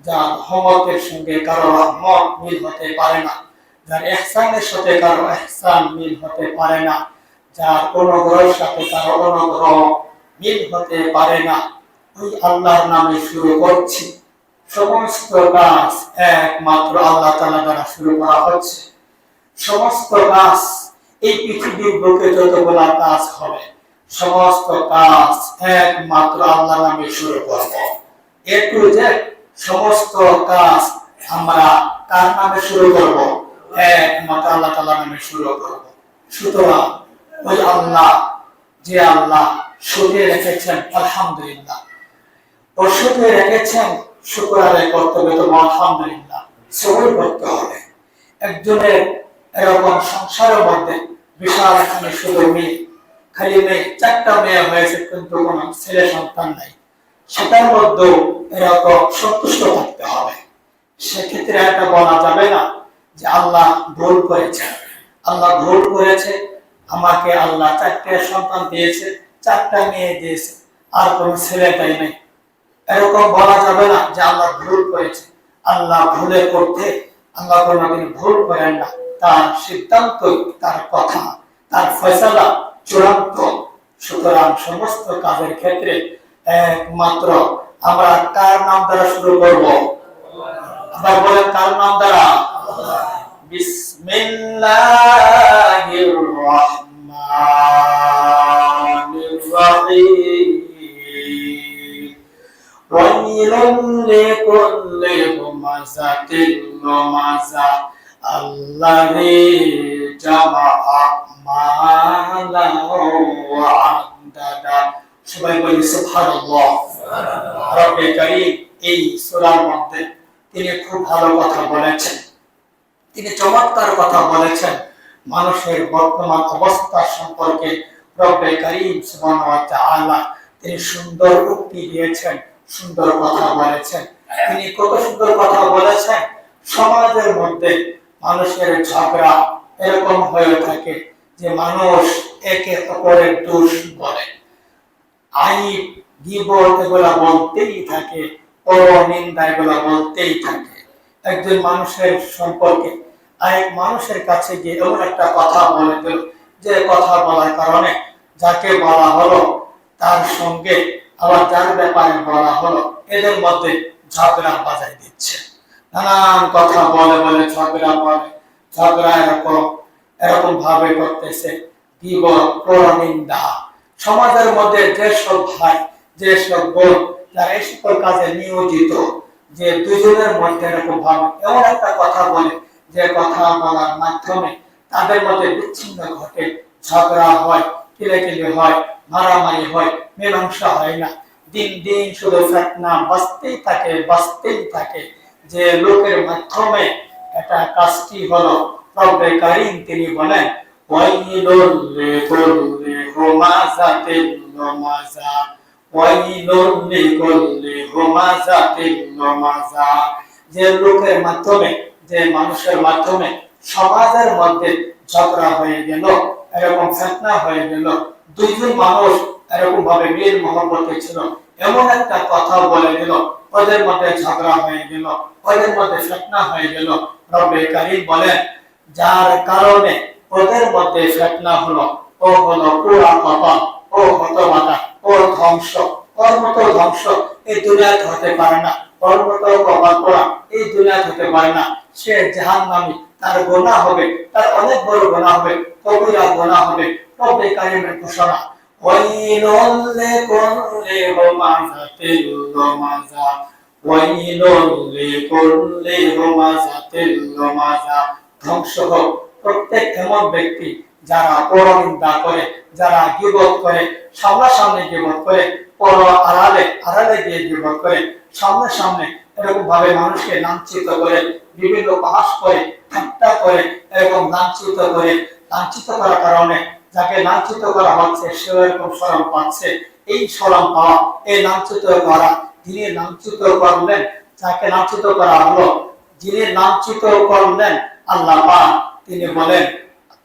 যার রহমতের সঙ্গে কারো রহমত মিল হতে পারে না, যার ইহসানের সাথে কারো ইহসান মিল হতে পারে না, যার অনুগ্রহের সাথে কারো অনুগ্রহ মিল হতে পারে না, ওই আল্লাহর নামে শুরু করছি। সমস্ত কাজ একমাত্র আল্লাহ তাআলা দ্বারা শুরু করা হচ্ছে। সমস্ত কাজ, এই পৃথিবীর বুকে যতগুলা কাজ হবে সমস্ত কাজ একমাত্র আল্লাহর নামে শুরু করব। এ টু জেড সমস্ত কাজ আমরা কার নামে শুরু করব? একমাত্র আল্লাহ তাআলার নামে শুরু করব। সুতরাং ওই আল্লাহ, যে আল্লাহ সুখে রেখেছেন আলহামদুলিল্লাহ, ও সুখে রেখেছেন শুকর আদায় করতে হবে, তো আলহামদুলিল্লাহ সবর করতে হবে। একজনের এরকম সংসারের মধ্যে বিশাল এখানে শুধু মেয়ে, খালি মেয়ে, 4টা মেয়ে হয়েছে কিন্তু কোনো ছেলে সন্তান নাই, সেটার মধ্যেও এরকম সন্তুষ্ট থাকতে হবে। সেক্ষেত্রে একটা বলা যাবে না যে আল্লাহ ভুল করেছে, আল্লাহ ভুল করেছে, আমাকে আল্লাহ 4টে সন্তান দিয়েছে, 4টা মেয়ে দিয়েছে, আর কোনো ছেলে তাই নেই, এরকম বলা যাবে না যে আল্লাহ ভুল করেছে। আল্লাহ ভুলে করতে আল্লাহ কোনোদিন ভুল করেন না, তার সিদ্ধান্ত, তার কথা, তার ফয়সালা চূড়ান্ত। সুতরাং সমস্ত কাজের ক্ষেত্রে একমাত্র আমরা কার নাম দ্বারা শুরু করব? আবার বলেন কার নাম দ্বারা? বিসমিল্লাহির রহমানির রহিম। ওয়াইলুন লিকুল্লি হুমাযাতিল লুমাযা আল্লাযী জামাআ মালান ওয়া আদ্দাদা। সবাই বলি সুবহানাল্লাহ। রব্বে কারীম এই সূরার মধ্যে তিনি খুব ভালো কথা বলেছেন, তিনি চমৎকার কথা বলেছেন। মানুষের বর্তমান অবস্থা সম্পর্কে রব্বে কারীম সুবহানাহু ওয়া তাআলা তিনি সুন্দর উক্তি দিয়েছেন, সুন্দর কথা বলেছেন। তিনি কত সুন্দর কথা বলেছেন। সমাজে সমাজের মধ্যে মানুষের ঝগড়া এরকম হয়ে থাকে যে মানুষ একে অপরের দোষ বলে, আইব গীবত এগুলা বলতেই থাকে, পরনিন্দা এগুলা বলতেই থাকে। একজন মানুষের সম্পর্কে আরেক মানুষের কাছে গিয়ে এমন একটা কথা বলে দিল যে কথা বলার কারণে যাকে বলা হলো তার সঙ্গে আবার যার ব্যাপারে বলা হলো এদের মধ্যে ঝগড়া বাজাই দিচ্ছে, নানান কথা বলে বলে ঝগড়া এরকম ভাবে করতেছে, গীবত পরনিন্দা। সমাজের মধ্যে যেসব ভাই যেসব বোন যারা এই সকল কাজে নিয়োজিত, যে দুজনের মধ্যে এরকম ভাবে এমন একটা কথা বলে যে কথা বলার মাধ্যমে তাদের মধ্যে বিচ্ছিন্ন ঘটে, ঝগড়া হয়, কিলেকিলি হয়, মারামারি হয়, মীমাংসা হয় না। দিন দিন শুধু ফিতনা বাঁচতেই থাকে। যে লোকের মাধ্যমে এটা কাজটি হলো রব্বে কারীম তিনি বলেন ওয়াইলুল লিকুল্লি হুমাযাতিল লুমাযা, ওয়াইলুল লিকুল্লি হুমাযাতিল লুমাযা। যে লোকের মাধ্যমে, যে মানুষের মাধ্যমে সমাজের মধ্যে ঝগড়া হয়ে গেল, এরকম ফিতনা হয়ে গেল, দুইজন মানুষ এরকম ভাবে মিল মহব্বতে ছিল, এমন একটা কথা বলে দিল, ওদের মধ্যে ঝগড়া হয়ে গেল, ওদের মধ্যে ফিতনা হয়ে গেল। রব্বে কারীম বলেন যার কারণে ওদের মধ্যে ফিতনা হলো, ও হলো পুরা কপাল, ও হতবাটা, ও ধ্বংস, ওর মতো ধ্বংস এই দুনিয়াতে হতে পারে না, ওর মতো কপাল পোড়া এই দুনিয়াতে হতে পারে না। সে জাহান্নামী, তার গুনাহ হবে, তার অনেক বড় গুনাহ হবে, কবিরা গুনাহ হবে। রব্বে কারীমের ঘোষণা ওয়াইলুল লিকুল্লি হুমাযাতিল লুমাযা, ওয়াইলুল লিকুল্লি হুমাযাতিল লুমাযা। ধ্বংস হোক প্রত্যেক এমন ব্যক্তি যারা পরনিন্দা করে, যারা গীবত করে, সামনাসামনি গীবত করে, পর আড়ালে গিয়ে গীবত করে, সামনে এরকম ভাবে মানুষকে লাঞ্ছিত করে, বিভিন্ন উপহাস করে, ঠাট্টা করে, এরকম লাঞ্ছিত করার কারণে যাকে লাঞ্ছিত করা হচ্ছে সে এরকম শরম পাচ্ছে। এই শরম পাওয়া, এই লাঞ্ছিত করা, যিনি লাঞ্ছিত করলেন, যাকে লাঞ্ছিত করা হলো, যিনি লাঞ্ছিত করলেন আল্লাহ পাক, তিনি বলেন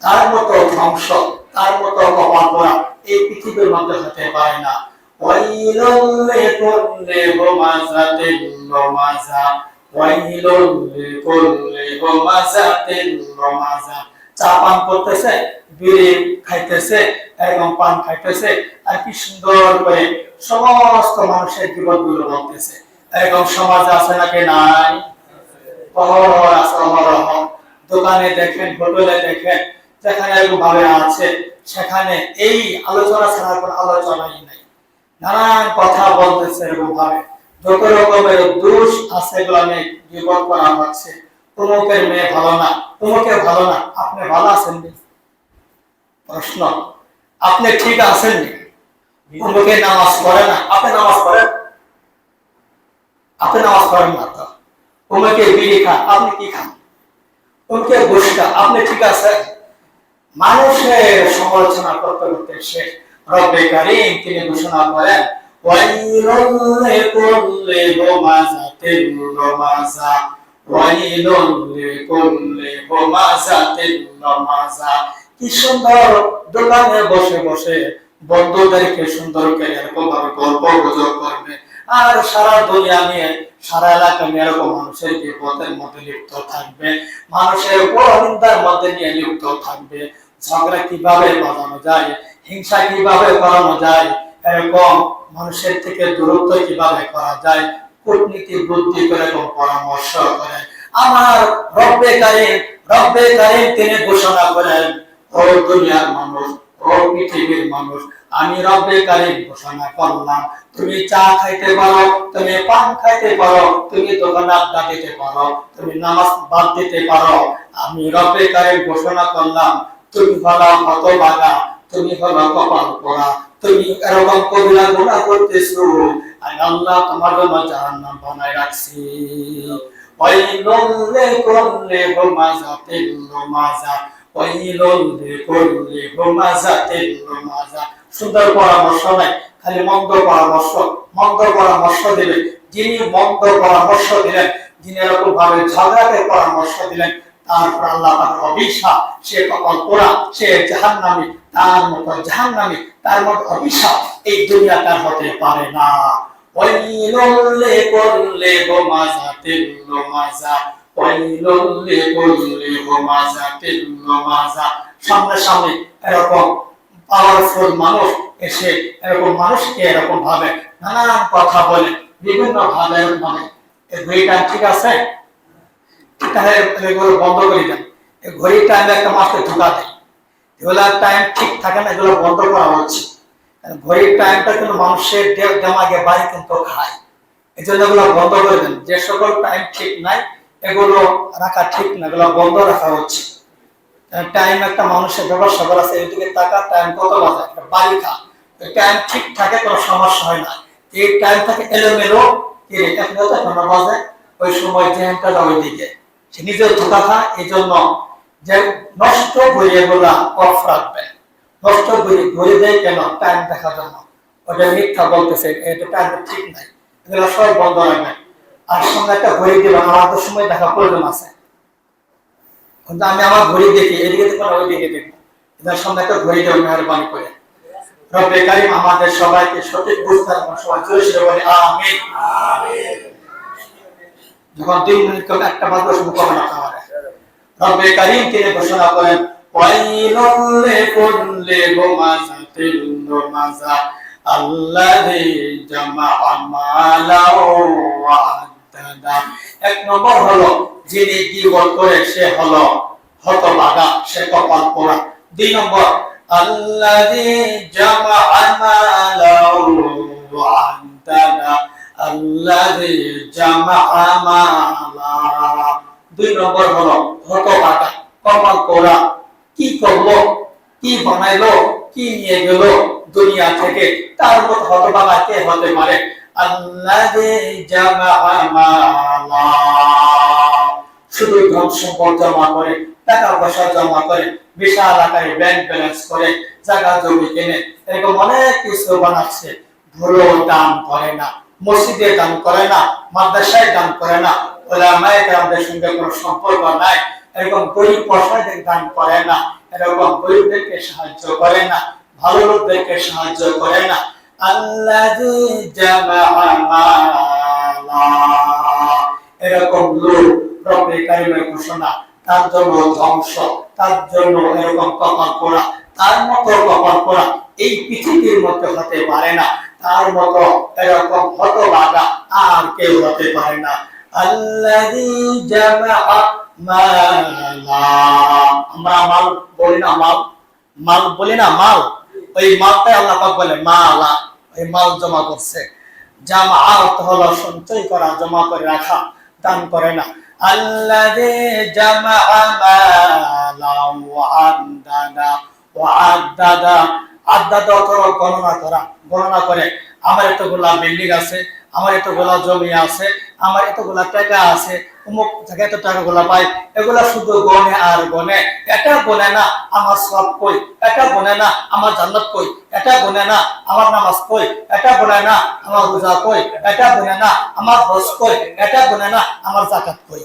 তার মতো ধ্বংস, তার মতো কপাল পোড়া এই পৃথিবীর মধ্যে হতে পারে না। ওয়াইলুল লিকুল্লি হুমাযাতিল লুমাযা, ওয়াইলুল লিকুল্লি হুমাযাতিল লুমাযা। চা পান করতেছে, বিড়ি খাইতেছে, এরকম পান খাইতেছে, আর কি সুন্দর করে সমস্ত মানুষের জীবনগুলো বলতেছে। এরকম সমাজ আছে নাকি নাই? দোকানে দেখেন, হোটেলে দেখেন, যেখানে এরকম ভাবে আছে সেখানে এই আলোচনা ছাড়া কোনো আলোচনাই নাই, নানান কথা বলতেছে এরকম ভাবে, যত রকমের দোষ আছে এগুলো নিয়ে জীবন করা হচ্ছে। তোমাকে মেয়ে ভালো না, তোমাকে ভালো না, আপনি ভালো আছেন? প্রশ্ন, আপনি ঠিক আছেন? তোমাকে নামাজ পড়ে না, আপনি নামাজ পড়েন? আপনি নামাজ পড়েন না তো। তোমাকে বিড়ি খান, আপনি কি খান? তোমাকে ঘুষ খান, আপনি ঠিক আছে? মানুষের সমালোচনা করতে করতে সে রব্বে কারীম তিনি ঘোষণা করেন ওয়াইলুল লিকুল্লি হুমাযাতিল লুমাযা, ওয়াইলুল লিকুল্লি হুমাযাতিল লুমাযা। কি সুন্দর দোকানে বসে বসে বন্ধুদেরকে সুন্দর করে এরকম ভাবে গল্প গুজব করবে, আর সারা দুনিয়া নিয়ে, সারা এলাকা নিয়ে এরকম মানুষের বিপদের মধ্যে লিপ্ত থাকবে, মানুষের পরনিন্দার মধ্যে নিয়ে লিপ্ত থাকবে। ঝগড়া কিভাবে বাঁধানো যায়, হিংসা কিভাবে করানো যায়, এরকম মানুষের থেকে দূরত্ব কিভাবে করা যায়, কূটনীতি বুদ্ধি করে পরামর্শ করে আমার রব্বে কারীম তিনি ঘোষণা করেন, ও দুনিয়ার মানুষ, ও পৃথিবীর মানুষ, আমি রব্বে কারীম ঘোষণা করলাম, তুমি চা খাইতে পারো, তুমি পান খাইতে পারো, তুমি দোকানে আড্ডা দিতে পারো, তুমি নামাজ বাদ দিতে পারো, আমি রব্বে কারীম ঘোষণা করলাম তুমি হলো হতভাগা, তুমি হলো কপাল পোড়া, তুমি এরকম কবিরা গুনাহ করতেছো, আর আল্লাহ তোমার জন্য জাহান্নাম বানায় রাখছি। ওয়াইলুল লিকুল্লি হুমাযাতিল লুমাযা, ওয়াইলুল লিকুল্লি হুমাযাতিল লুমাযা। সুন্দর পরামর্শ নাই, খালি মন্দ পরামর্শ দিবে। যিনি মন্দ পরামর্শ দিলেন, যিনি এরকম ভাবে ঝগড়াকে পরামর্শ দিলেন, তারপর আল্লাহ পাকের অভিশাপ, সে কপাল পোড়া, সে জাহান্নামী, তার মতো জাহান্নামী, তার মতো অভিশাপ এই দুনিয়া তার হতে পারে না। ওয়াইলুল লিকুল্লি হুমাযাতিল লুমাযা, ওয়াইলুল লিকুল্লি হুমাযাতিল লুমাযা। সামনে সামনে এরকম পাওয়ারফুল মানুষ এসে এরকম মানুষকে এরকম ভাবে নানান কথা বলে, বিভিন্ন ভাবে মানে ঘড়িটা ঠিক আছে, তাহলে এগুলো বন্ধ করে দেন। এই ঘড়ির টাইমে একটা মাসকে ঢোকা দেয়, এগুলা টাইম ঠিক থাকে না, এগুলো বন্ধ করা হচ্ছে। ঘড়ির টাইমটা কিন্তু মানুষের দেমাগে বাড়ি কিন্তু খায়, এই জন্য এগুলো বন্ধ করে দেন। যে সকল টাইম ঠিক নাই এগুলো রাখা ঠিক না, এগুলো বন্ধ রাখা হচ্ছে। টাইম একটা মানুষের ব্যবস্থা করা আছে, এদিকে টাকা টাইম কত বাজে একটা বাড়ি খা, টাইম ঠিক থাকে, কোনো সমস্যা হয় না। এই টাইম থাকে এলোমেলো, কি এখন বাজে, ওই সময় জেনটা ওই দিকে সে নিজের ধোকা খায়। এই জন্য যে নষ্ট ঘড়ি এগুলা অফ রাখবেন, নষ্ট ঘড়ি দেয় কেন? টাইম দেখার জন্য। ওটা মিথ্যা বলতেছে, এটা টাইম ঠিক নাই, এগুলো সব বন্ধ রাখবেন। আর সঙ্গে একটা ঘড়ি দেবেন, আমাদের সময় দেখা প্রয়োজন আছে, কিন্তু আমি আমার ঘড়ি দেখি, এদিকে দেখবো না ওইদিকে দেখবো, এদের সঙ্গে একটা ঘড়ি দেবেন মেহরবানি করে। রব্বে কারীম আমাদের সবাইকে সঠিক বুঝতে এবং সবাই জোরে সোরে বলে আমিন। যখন 2 মিনিট করে একটা বাজবে শুরু করবে না খাওয়ারে। রব্বে কারীম তিনি ঘোষণা করেন ওয়াইলুল লিকুল্লি হুমাযাতিল লুমাযা আল্লাযী জামাআ মালাহু ওয়া আদ্দাদা। এক নম্বর হলো যিনি গীবত করে সে হলো হতভাগা, সে কপাল পোড়া। 2 নম্বর আল্লাযী জামাআ মালাহু ওয়া আদ্দাদা, আল্লাযী জামাআ মালা। 2 নম্বর হলো হতভাগা, কপাল পোড়া। কি করলো, কি বানাইলো, কি নিয়ে গেল দুনিয়া থেকে, তার মতো হতভাগা কে হতে পারে? আল্লাযী জামাআ মালা, শুধু ধন সম্পদ জমা করে, টাকা পয়সা জমা করে, বিশাল আকারে ব্যাংক ব্যালেন্স করে, জায়গা জমি কিনে এরকম অনেক কিছু বানাচ্ছে, ভুলো দান করে না, মসজিদে দান করে না, মাদ্রাসায় দান করে না, উলামায়ে কেরামদের সঙ্গে কোনো সম্পর্ক নাই, এরকম গরিব অসহায়দের দান করে না, এরকম গরিবদেরকে সাহায্য করে না, ভালো লোকদেরকে সাহায্য করে না। আল্লাযী জামাআ মালা, এরকম লোক রব্বে কারীমের ঘোষণা, তার জন্য ধ্বংস, তার জন্য এরকম কপাল পোড়া, তার মতো কপাল পোড়া এই পৃথিবীর মধ্যে হতে পারে না, তার মতো এরকম হতভাগা আর কেউ হতে পারে না। আল্লাযী জামাআ মালা, আমরা মাল বলি না, মাল বলি না, মাল, ওই মালটাই আল্লাহ পাক বলে মালা, ওই মাল জমা করছে। জামা অর্থ হলো সঞ্চয় করা, জমা করে রাখা, দান করে না। আল্লাযী জামাআ মালা ওয়া আদ্দাদা, ওয়া আদ্দাদা, আদ্দাদা অর্থ গণনা করা, গণনা করে আমার এতগুলা বিল্ডিং আছে, আমার এতগুলা জমি আছে, আমার এতগুলা টাকা আছে, অমুক জায়গায় এত টাকাগুলা পাই, এগুলা শুধু গনে আর গনে। এটা গনে না আমার সওয়াব কই, এটা গনে না আমার জান্নাত কই, এটা গনে না আমার নামাজ কই, এটা গনে না আমার রোজা কই, এটা গনে না আমার হজ কই, এটা গনে না আমার যাকাত কই।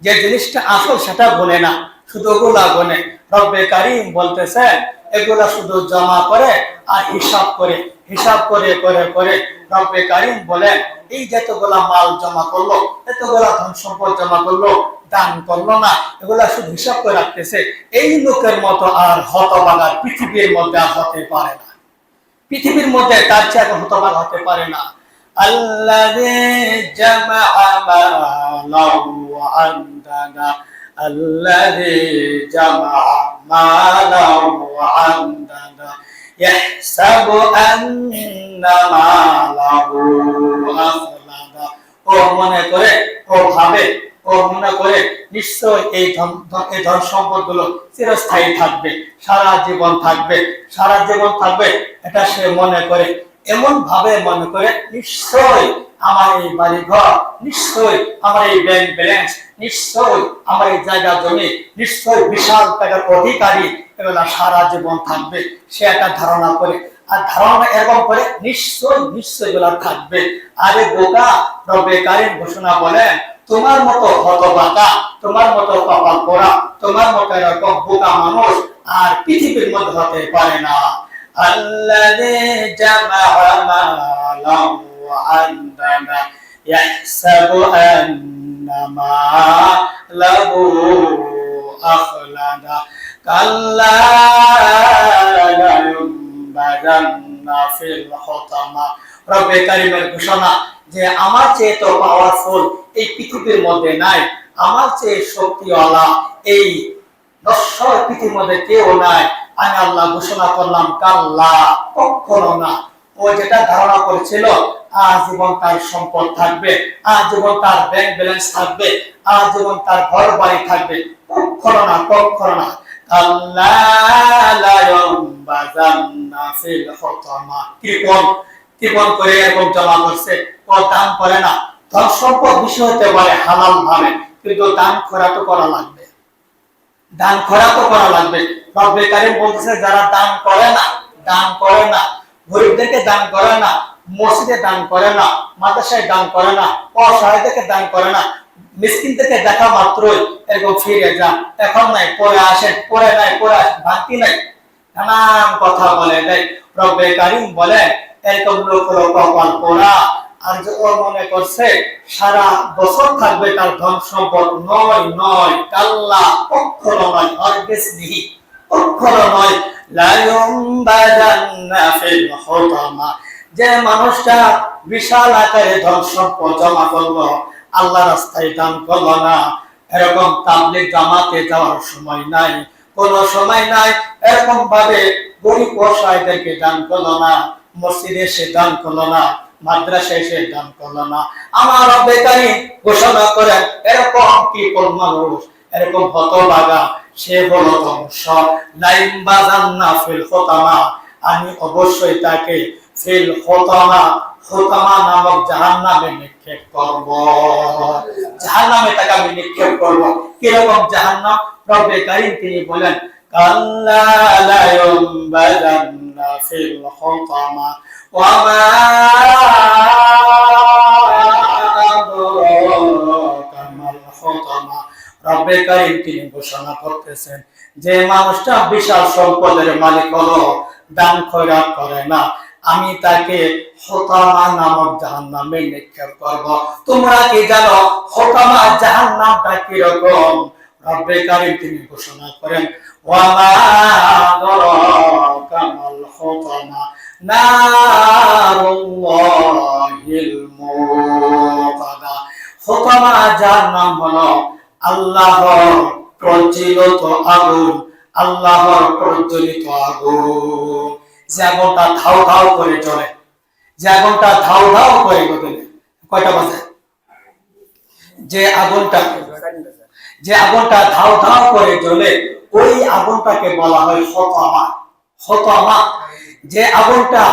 যে জিনিসটা আসল সেটা গনে না, শুধু ওগুলা গনে। রব্বে কারীম বলতেছেন এগুলা শুধু জমা করে আর হিসাব করে, হিসাব করে করে করে রব্বে কারীম বলেন এই যতগুলা মাল জমা করলো, এতগুলা ধন সম্পদ জমা করলো, দান করলো না, এগুলা শুধু হিসাব করে রাখতেছে, এই লোকের মতো আর হতভাগা পৃথিবীর মধ্যে আর হতে পারে না, পৃথিবীর মধ্যে তার চেয়ে এখন হতভাগা হতে পারে না। আল্লাযী জামাআ মালাহু ওয়া আদ্দাদা, আল্লাযী জামাআ মালাহু ওয়া আদ্দাদা ইয়াহসাবু আন্না মালাহু আখলাদা। ও মনে করে, ও ভাবে, ও মনে করে নিশ্চয় এই ধন সম্পদ গুলো চিরস্থায়ী থাকবে, সারা জীবন থাকবে, সারা জীবন থাকবে, এটা সে মনে করে। এমন ভাবে মনে করে নিশ্চয় আমার এই বাড়ি ঘর, নিশ্চয় আমার এই ব্যাংক ব্যালেন্স, নিশ্চয় আমার এই জায়গা জমি, নিশ্চয় বিশাল টাকার অধিকারী, এগুলা সারা জীবন থাকবে, সে একটা ধারণা করে। আর ধারণা এরকম করে নিশ্চয় এগুলা থাকবে। আরে বোকা, রব্বে কারীম ঘোষণা বলেন তোমার মতো হতভাগা, তোমার মতো কপাল পোড়া, তোমার মতো এরকম বোকা মানুষ আর পৃথিবীর মধ্যে হতে পারে না। আল্লাযী জামাআ মালান ওয়া আদ্দাদা ইয়াহসাবু আন্না মালাহু আখলাদা কাল্লা লা ইউনবাযান্না ফিল হুতামা। রব্বে কারীমের ঘোষণা যে আমার চেয়ে তো পাওয়ারফুল এই পৃথিবীর মধ্যে নাই, আমার চেয়ে শক্তিওয়ালা এই নশ্বর পৃথিবীর মধ্যে কেউ নাই। আমি আল্লাহ ঘোষণা করলাম কাল্লা, কখনো না। ও যেটা ধারণা করেছিল আজীবন তার সম্পদ থাকবে, আজীবন তার ব্যাংক ব্যালেন্স থাকবে, আজীবন তার ঘর বাড়ি থাকবে, কখনো না, কখনো না। কাল্লা লা ইউনবাযান্না ফিল হুতামা। কৃপণ করে এরকম জমা করছে, ও দান করে না। ধন সম্পদ বিষয় হতে পারে হালাল ভাবে, কিন্তু দান খয়রাত করা লাগবে, দান খয়রাত করা লাগবে। রব্বে কারীম বলতেছে যারা দান করে না, গরিবদেরকে দান করে না, মসজিদে দান করে না, মাদ্রাসায় দান করে না, অসহায়দেরকে দান করে না, মিসকিনদেরকে দেখা মাত্রই এরকম ফিরে যান, এখন নাই পরে আসেন, পরে নাই পরে আসেন, ভাঙতি নাই, নানান কথা বলে দেয়। রব্বে কারীম বলেন এরকম লোক হলো কপাল পোড়া। আর যে ও মনে করছে সারা বছর থাকবে তার ধন সম্পদ, নয় কাল্লা, কখনো নয়, হরগিজ নেই, কখনো নয়। লা ইউনবাযান্না ফিল হুতামা। যে মানুষটা বিশাল আকারে ধন সম্পদ জমা করলো, আল্লাহ রাস্তায় দান করলো না, এরকম তাবলীগ জামাতে যাওয়ার সময় নাই, কোনো সময় নাই, এরকম ভাবে গরিব অসহায়দেরকে দান করলো না, মসজিদে এসে দান করলো না, মাদ্রাসায় এসে দান করলো না। আমার রব্বে কারীম ঘোষণা করেন এরকম কি কোন মানুষ, এরকম হতভাগা, সে হলো ধ্বংস। লা ইউনবাযান্না ফিল হুতামা। আমি অবশ্যই তাকে ফিল হুতামা নামক জাহান্নামে নিক্ষেপ করব, জাহান্নামে তাকে আমি নিক্ষেপ করব। কিরকম জাহান্নাম? রব্বে কারীম তিনি বলেন কাল্লা লা ইউনবাযান্না ফিল হুতামা ওয়া মা আদরাকা মাল হুতামা। রব্বে কারীম তিনি ঘোষণা করতেছেন যে মানুষটা বিশাল সম্পদের মালিক হলো, দান খয়রাত করে না, আমি তাকে হুতামা নামক জাহান্নামে নিক্ষেপ করব। তোমরা কি জানো হুতামা জাহান্নামটা কি রকম? রব্বে কারীম তিনি ঘোষণা করেন ওয়া মা আদরাকা মাল হুতামা নারুল্লাহিল মুকাদা। হুতামা জাহান্নাম হলো আল্লাহর প্রজ্বলিত আগুন, আল্লাহর প্রজ্বলিত আগুন। যে আগুনটা ধাউ ধাউ করে জ্বলে, যে আগুনটা ধাউ ধাউ করে জ্বলে, কয়টা বাজে? যে আগুনটা ধাউ ধাউ করে জ্বলে, ওই আগুনটাকে বলা হয় হুতামা। যে আগুনটা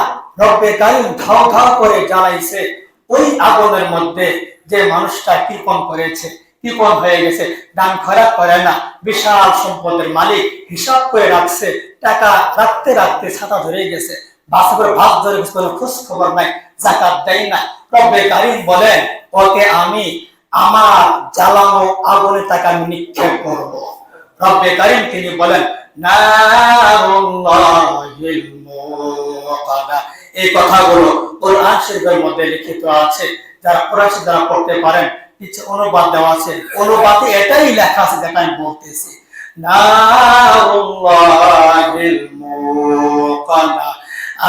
রব্বে কারীম ধাউ ধাউ করে জ্বালাইছে, ওই আগুনের মধ্যে যে মানুষটা কৃপণ করেছে, কৃপণ হয়ে গেছে, দান খয়রাত করে না, বিশাল সম্পদের মালিক, হিসাব করে রাখছে, টাকা রাখতে রাখতে ছাতা ধরে গেছে, বাসা করে ভাত ধরে গেছে, কোনো খোঁজ খবর নাই, যাকাত দেয় না। রব্বে কারীম বলেন ওকে আমি আমার জ্বালানো আগুনে তাকে আমি নিক্ষেপ করব। রব্বে কারীম তিনি বলেন নারুল্লাহিল মুকাদা। এই কথাগুলো কোরআন শরীফের মধ্যে লিখিত আছে, যারা কোরআন শরীফ যারা পড়তে পারেন, কিছু অনুবাদ দেওয়া আছে, অনুবাদে এটাই লেখা আছে যেটা আমি বলতেছি, নারুল্লাহিল মুকাদা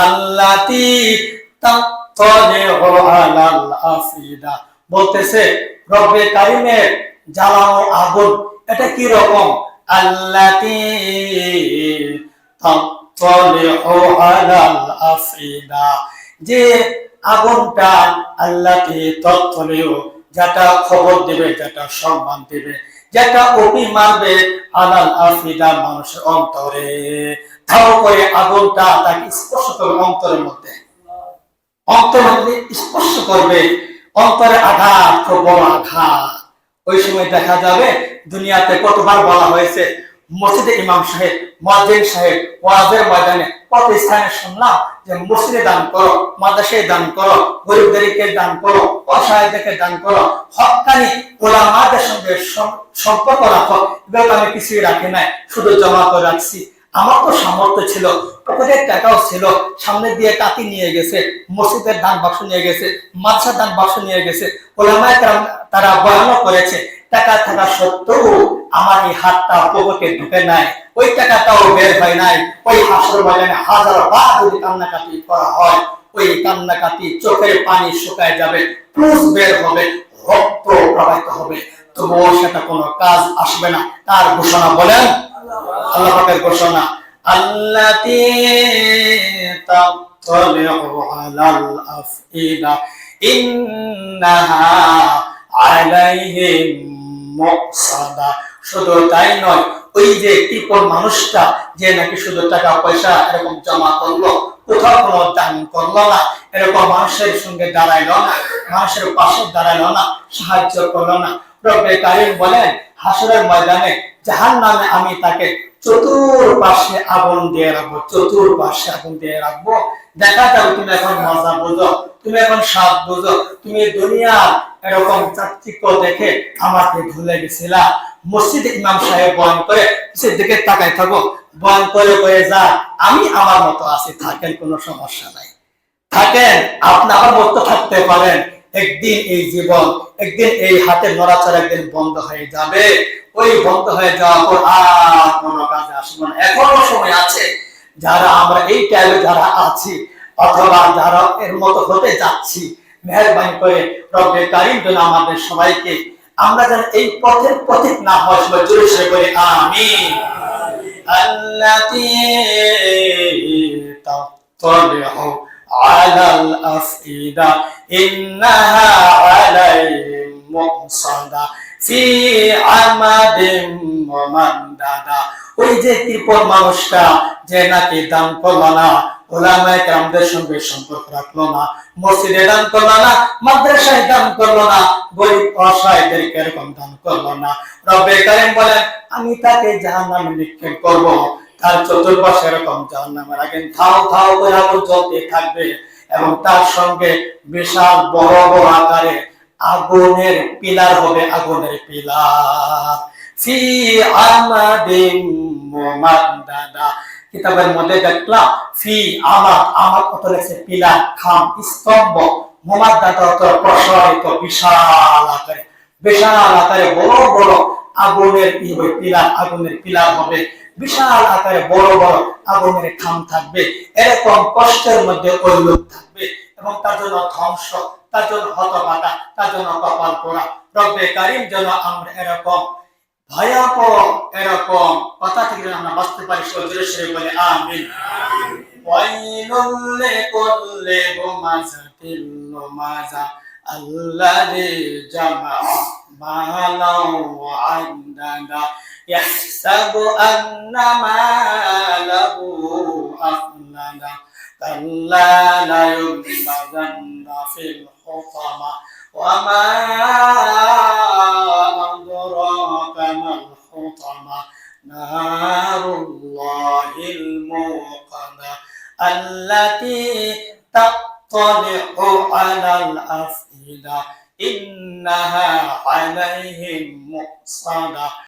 আল্লাতী তাত্তালিউ আলাল আফিদা। বলতেছে রব্বে কারীমের জ্বালানো আগুন এটা কি রকম? আল্লাতী তাত্তালিউ আলাল আফিদা, যে আগুনটা আল্লাতী তাত্তালিউ, যেটা খবর দেবে, যেটা সম্মান দেবে, যেটা অপি মারবে আলাল আফিদা, মানুষের অন্তরে। ধাও করে আগুনটা তাকে স্পর্শ করবে, অন্তরের মধ্যে স্পর্শ করবে, অন্তরে আঘাত, খুব বড় আঘাত। ওই সময় দেখা যাবে দুনিয়াতে কতবার বলা হয়েছে মসজিদে ইমাম সাহেব, মুয়াজ্জিন সাহেব ওয়াজের ময়দানে কত স্থানে শুনলাম যে মসজিদে দান করো, মাদ্রাসায় দান করো, গরিবদেরকে দান করো, অসহায়দেরকে দান করো, হক্কানি উলামাদের সঙ্গে সম্পর্ক রাখো। এগুলো আমি কিছুই রাখি নাই, শুধু জমা করে রাখছি। আমার তো সামর্থ্য ছিল, পকেটের টাকাও ছিল, সামনে দিয়ে টাকি নিয়ে গেছে, মসজিদের দান বাক্স নিয়ে গেছে, মাদ্রাসার দান বাক্স নিয়ে গেছে, ওলামায়ে কেরাম তারা বয়ানও করেছে। টাকা থাকা সত্ত্বেও আমার এই হাতটা পকেটে ঢুকে নাই, ওই টাকাটাও বের হয় নাই। ওই হাসর ময়দানে হাজার বার যদি কান্নাকাটি করা হয়, ওই কান্নাকাটি চোখের পানি শুকায় যাবে, পুষ বের হবে, রক্ত প্রবাহিত হবে, তবুও সেটা কোনো কাজ আসবে না। তার ঘোষণা বলেন, আল্লাহ পাকের ঘোষণা, আল্লাতী তাত্তালিউ আলাল আফইদা ইন্নাহা আলাইহিম মুকসাদা। শুধু তাই নয়, ওই যে কৃপণ মানুষটা যে নাকি শুধু টাকা পয়সা এরকম জমা করলো, কোথাও কোনো দান করলো না, এরকম মানুষের সঙ্গে দাঁড়াইলো না, মানুষের পাশে দাঁড়াইলো না, সাহায্য করলো না, রব্বে কারীম বলেন হাসরের ময়দানে জাহান্নামে আমি তাকে চতুর্পাশে আগুন দিয়ে রাখবো, চতুর্পাশে আগুন দিয়ে রাখবো। দেখা যাবে তুমি এখন মজা বুঝো, তুমি এখন স্বাদ বুঝো, তুমি দুনিয়ার এরকম চাকচিক্য দেখে আমাকে ভুলে গেছিলা। মসজিদে ইমাম সাহেব বয়ান করে সেদিকে তাকাই থাকো, বয়ান করে করে যা, আমি আমার মতো আছি, থাকেন, কোনো সমস্যা নাই, থাকেন, আপনি আমার মতো থাকতে পারেন। একদিন এই জীবন, একদিন এই হাতের নড়াচড়া একদিন বন্ধ হয়ে যাবে। ওই বন্ধ হয়ে যাওয়ার পর আর কোনো কাজে আসবে না। এখনো সময় আছে, যারা আমরা এই টাইমে যারা আছি অথবা যারা এর মতো হতে যাচ্ছি, মেহেরবানি করে রব্বে কারীম যেন আমাদের সবাইকে, আমরা যেন এই পথের পথিক না হয়, সবাই জোরে সরে বলি আমিন। আল্লাতী তাত্তালিউ আলাল আফইদা ইন্নাহা আলাইহিম মুকসাদা ফি আমাদিম মুমাদ্দাদা। ওই যে কৃপণ মানুষটা যে নাকি দান করলো না, ওলামায়ে কেরামদের সঙ্গে সম্পর্ক রাখলো না, মসজিদে দান করলো না, মাদ্রাসায় দান করলো না, গরিব অসহায়দেরকে এরকম দান করলো না, রব্বে কারীম বলেন আমি তাকে জাহান্নামে নিক্ষেপ করব। তার চতুর্পাশে এরকম জাহান্নামের আগুন ধাও ধাও করে আগুন জ্বলতে থাকবে, এবং তার সঙ্গে বিশাল বড় বড় আকারে আগুনের পিলার হবে, আগুনের পিলার ফি আমাদিম মুমাদ্দাদা। কিতাবের মধ্যে দেখলাম ফি আমাদ, আমাদ কত লেখছে পিলার, খাম, স্তম্ভ, মুমাদ্দাদা অত প্রসারিত, বিশাল আকারে, বিশাল আকারে বড় বড় আগুনের পিলার, আগুনের পিলার হবে, বিশাল আকারে বড় বড় আগুনের খাম থাকবে। এরকম কষ্টের মধ্যে ওই লোক থাকবে, এবং তার জন্য ধ্বংস, তার জন্য হতভাগা, তার জন্য কপাল পোড়া। রব্বে কারীম যেন আমরা এরকম ভয়াবহ এরকম কথা থেকে আমরা বাঁচতে পারি, জোরে সরে বলে আমিন। ওয়াইলুল লিকুল্লি হুমাযাতিল লুমাযা আল্লাযী জামাআ মালাও ওয়া আদ্দাদা ইয়াহসাবু আন্না মালাহু আফলাদা কাল্লা লা ইউনবাযান্না ফিল হুতামা ওয়া মা আদরাকা মাল হুতামা নারুল্লাহিল মুকাদা আল্লাতী তাত্তালিউ আলাল আফইদা ইন্নাহা আলাইহিম মুকসাদা।